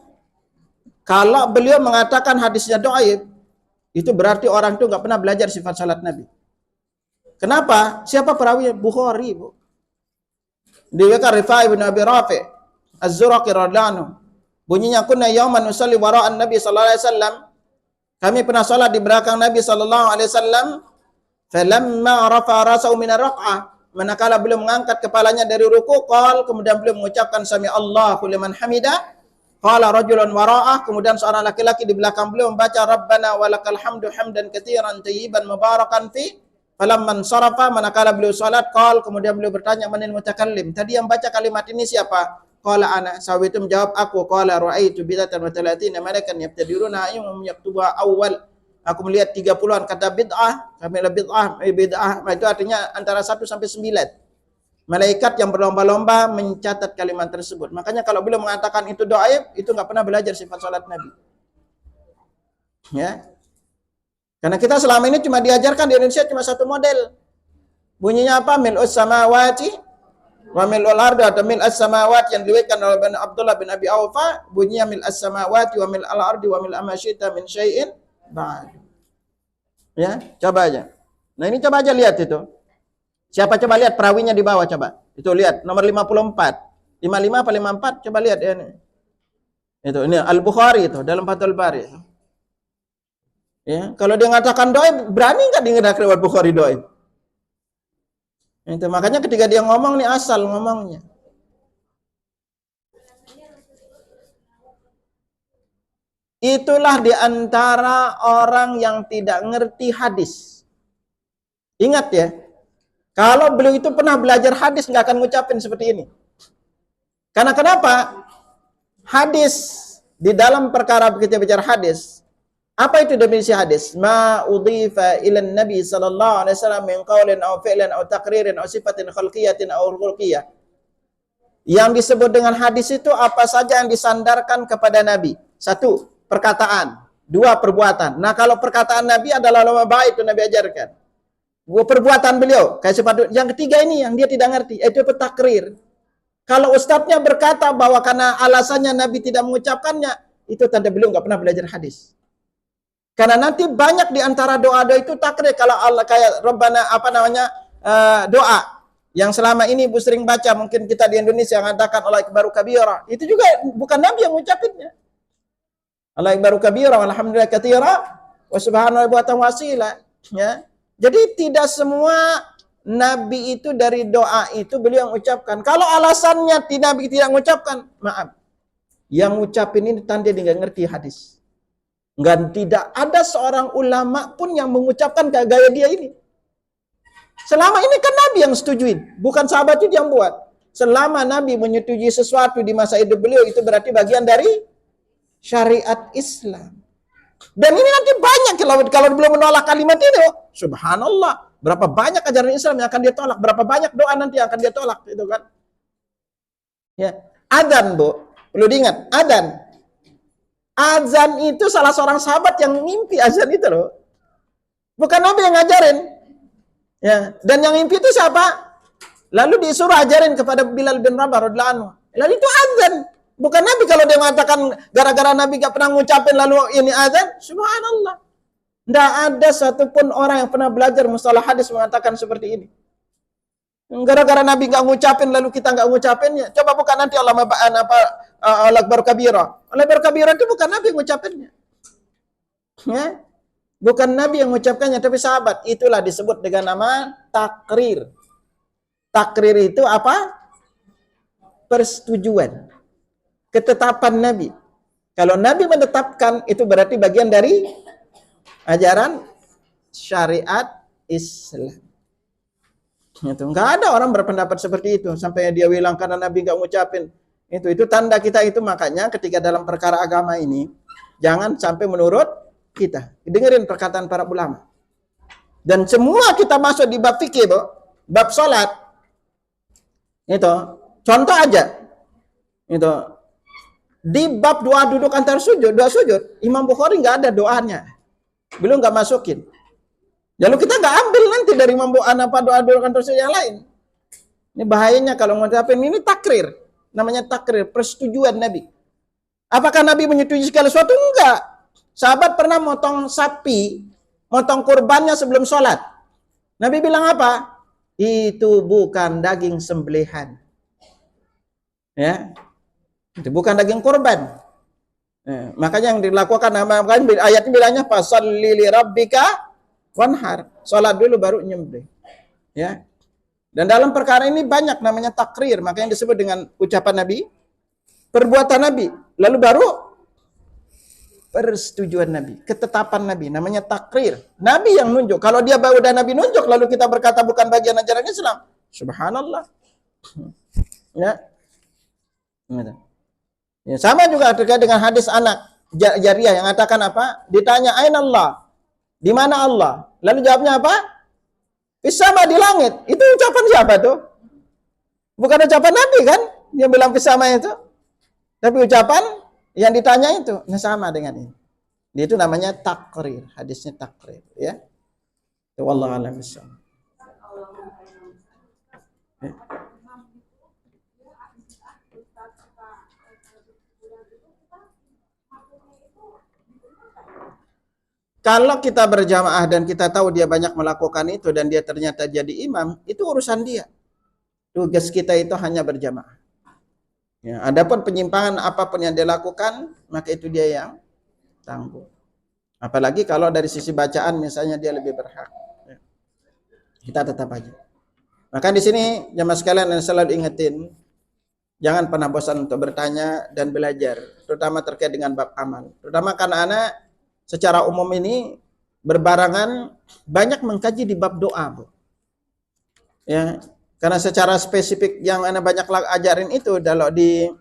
kalau beliau mengatakan hadisnya dhaif, itu berarti orang itu nggak pernah belajar sifat salat Nabi. Kenapa? Siapa perawi? Bukhari, Bu. Diriwayatkan Rifai bin Abi Rafi Az-Zuraqi radhiyallahu anhu. Bunyinya kunna yauman nusalli wara'an Nabi sallallahu alaihi wasallam. Kami pernah salat di belakang Nabi sallallahu alaihi wasallam. Falamma rafa'a ra'sahu min ar-raq'ah, manakala beliau mengangkat kepalanya dari ruku, kemudian beliau mengucapkan sami Allahu liman hamidah. Qala rajulun wara'ah, kemudian seorang laki-laki di belakang beliau membaca Rabbana walakal hamdu hamdan katsiran tayyiban mubarakan fi. Falamman sarafa, manakala beliau salat, kemudian beliau bertanya, manil mutakallim? Tadi yang baca kalimat ini siapa? Qala ana. Sahabat itu menjawab, aku. Qala ra'aitu bid'atan wa talatina malakan yabtadiruna ayyuhum yaktuba awal. Aku melihat 30-an kata bid'ah, bid'ah itu artinya antara 1 sampai 9. Malaikat yang berlomba-lomba mencatat kalimat tersebut. Makanya kalau beliau mengatakan itu dhaif, itu enggak pernah belajar sifat salat Nabi. Ya. Karena kita selama ini cuma diajarkan di Indonesia cuma satu model. Bunyinya apa? Mil'us samawati wa mil'ul ardi, atau mil'as samawati yang diriwayatkan oleh Abdullah bin Abi Aufa, bunyinya mil'as samawati wa mil'al ardi wa mil'a ma syi'ta min syai'in ba'd. Ya, coba aja. Nah, ini coba aja lihat itu. Siapa coba lihat perawinya di bawah coba. Itu lihat nomor 54. 55 apa 54? Coba lihat ya ini. Itu ini Al-Bukhari itu dalam Fathul Bari. Ya, kalau dia mengatakan dhaif, berani enggak dia ngedak riwayat Bukhari dhaif? Itu makanya ketika dia ngomong nih asal ngomongnya. Itulah di antara orang yang tidak ngerti hadis. Ingat ya, kalau beliau itu pernah belajar hadis nggak akan ngucapin seperti ini. Karena kenapa? Hadis di dalam perkara kita bicara hadis. Apa itu definisi hadis? Ma udhifa ila Nabi sallallahu alaihi wasallam min qaulin aw fi'lin aw taqririn aw sifatin khalqiyatin aw khulqiyah. Yang disebut dengan hadis itu apa saja yang disandarkan kepada Nabi. 1, perkataan. 2, perbuatan. Nah, kalau perkataan Nabi adalah lama baik itu Nabi ajarkan. 2, perbuatan beliau. Kayak seperti yang ketiga ini yang dia tidak ngerti, itu takrir. Kalau ustadznya berkata bahwa karena alasannya Nabi tidak mengucapkannya, itu tanda beliau nggak pernah belajar hadis. Karena nanti banyak di antara doa-doa itu takrir. Kalau Allah kayak Rabbana doa yang selama ini Ibu sering baca, mungkin kita di Indonesia yang mengatakan Allah Akbaru kabira, itu juga bukan Nabi yang mengucapkannya. Allah Akbaru kabira walhamdulillah katsira wa subhanallahi buatan wasila. Ya. Jadi tidak semua Nabi itu dari doa itu beliau yang ucapkan. Kalau alasannya Nabi tidak mengucapkan, maaf. Yang ngucapin ini tanda dia nggak ngerti hadis. Nggak, tidak ada seorang ulama pun yang mengucapkan kayak gaya dia ini. Selama ini kan Nabi yang setujuin, bukan sahabat itu yang buat. Selama Nabi menyetujui sesuatu di masa hidup beliau, itu berarti bagian dari syariat Islam. Dan ini nanti banyak kalau belum menolak kalimat itu. Subhanallah. Berapa banyak ajaran Islam yang akan dia tolak, berapa banyak doa nanti yang akan dia tolak, itu kan. Ya, adzan, Bu. Perlu diingat, adzan. Azan itu salah seorang sahabat yang mimpi azan itu loh. Bukan Nabi yang ngajarin. Ya, dan yang mimpi itu siapa? Lalu disuruh ajarin kepada Bilal bin Rabah radhiyallahu anhu. Lalu itu azan. Bukan Nabi. Kalau dia mengatakan gara-gara Nabi gak pernah ngucapin lalu ini azan, subhanallah. Tidak ada satupun orang yang pernah belajar mustalah hadis mengatakan seperti ini. Gara-gara Nabi gak ngucapin lalu kita gak ngucapinnya. Coba bukan nanti Allah Akbar kabira. Allah Akbar kabira itu bukan Nabi yang ngucapinnya. Ya. Bukan Nabi yang mengucapkannya, tapi sahabat. Itulah disebut dengan nama takrir. Takrir itu apa? Persetujuan. Ketetapan Nabi. Kalau Nabi menetapkan, itu berarti bagian dari ajaran syariat Islam. Itu enggak ada orang berpendapat seperti itu sampai dia bilang karena Nabi enggak ngucapin. Itu tanda kita itu, makanya ketika dalam perkara agama ini jangan sampai menurut kita. Dengerin perkataan para ulama. Dan semua kita masuk di bab fikih, Bu. Bab salat. Itu contoh aja. Itu di bab doa duduk antar sujud, doa sujud, Imam Bukhari enggak ada doanya. Belum enggak masukin. Lalu kita nggak ambil nanti dari apa doa-doa antar sujud yang lain. Ini bahayanya kalau ngucapin ini takrir. Namanya takrir, persetujuan Nabi. Apakah Nabi menyetujui segala sesuatu? Enggak. Sahabat pernah motong sapi, motong kurbannya sebelum sholat. Nabi bilang apa? Itu bukan daging sembelihan. Ya, itu bukan daging kurban. Makanya yang dilakukan ayatnya bilangnya fasalli li rabbika wanhar. Sholat dulu baru nyembelih. Ya. Dan dalam perkara ini banyak namanya takrir, makanya disebut dengan ucapan Nabi, perbuatan Nabi, lalu baru persetujuan Nabi, ketetapan Nabi, namanya takrir. Nabi yang nunjuk. Kalau dia udah Nabi nunjuk, lalu kita berkata bukan bagian ajaran Islam, subhanallah. Ya. Ya, sama juga terkait dengan hadis anak jariah yang mengatakan apa? Ditanya, "Aina Allah?" Di mana Allah? Lalu jawabnya apa? Fisama, di langit. Itu ucapan siapa tuh? Bukan ucapan Nabi kan? Dia bilang fisama itu. Tapi ucapan yang ditanya itu sama dengan ini. Itu namanya takrir, hadisnya takrir, ya. Wallahu a'lam bishawab. Kalau kita berjamaah dan kita tahu dia banyak melakukan itu dan dia ternyata jadi imam, itu urusan dia. Tugas kita itu hanya berjamaah. Ya, adapun penyimpangan apapun yang dia lakukan, maka itu dia yang tanggung. Apalagi kalau dari sisi bacaan misalnya dia lebih berhak. Ya. Kita tetap aja. Maka di sini jamaah sekalian yang selalu ingetin, jangan pernah bosan untuk bertanya dan belajar, terutama terkait dengan bab amal. Terutama karena anak secara umum ini berbarangan banyak mengkaji di bab doa, Bu. Ya, karena secara spesifik yang anak banyak ajarin itu, kalau di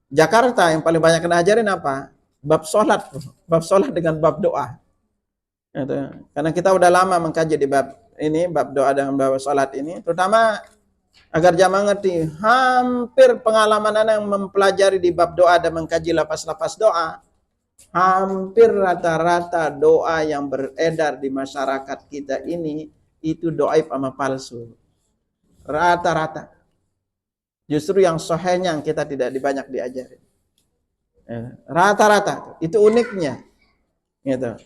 Jakarta yang paling banyak kena ajarin apa? Bab sholat, bab sholat dengan bab doa. Gitu. Karena kita udah lama mengkaji di bab ini, bab doa dengan bab sholat ini, terutama agar jamaah ngerti, hampir pengalaman anak yang mempelajari di bab doa dan mengkaji lapas-lapas doa, hampir rata-rata doa yang beredar di masyarakat kita ini itu doa sama palsu. Rata-rata. Justru yang sahihnya yang kita tidak banyak diajarin. Rata-rata. Itu uniknya. Gitu.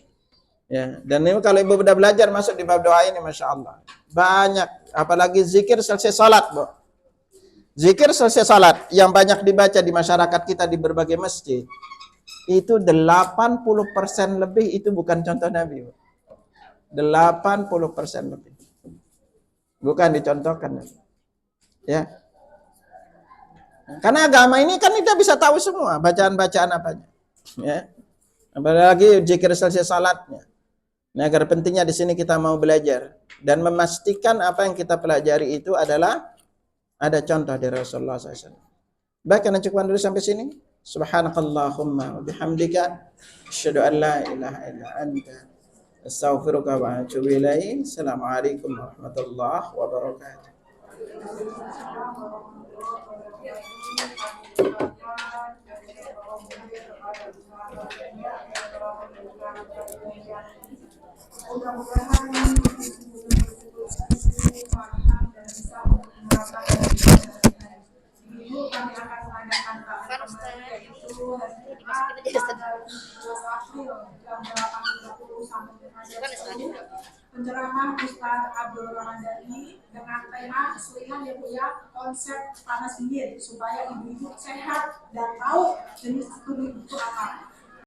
Ya, dan ini kalau ibu sudah belajar masuk di bab doa ini, masya Allah, banyak. Apalagi zikir selesai salat, Bu. Zikir selesai salat yang banyak dibaca di masyarakat kita di berbagai masjid, itu 80% lebih itu bukan contoh Nabi. 80% lebih. Bukan dicontohkan. Ya. Karena agama ini kan kita bisa tahu semua bacaan-bacaan apanya. Ya. Apalagi zikir selesai salatnya. Nah, agar pentingnya di sini kita mau belajar dan memastikan apa yang kita pelajari itu adalah ada contoh dari Rasulullah SAW. Baik, karena cukup dulu sampai sini. Subhanakallahumma wa bihamdika asyhadu an la ilaha illa anta Astaghfiruka wa atubu ilaik. Assalamualaikum warahmatullahi wabarakatuh. Mudah-mudahan Ibu kami akan mengadakan pencerahan Ustaz Abdul Ramadhani dengan tema selingan ya Bu ya, konsep panas dingin supaya ibu-ibu sehat dan tahu jenis tubuh itu apa.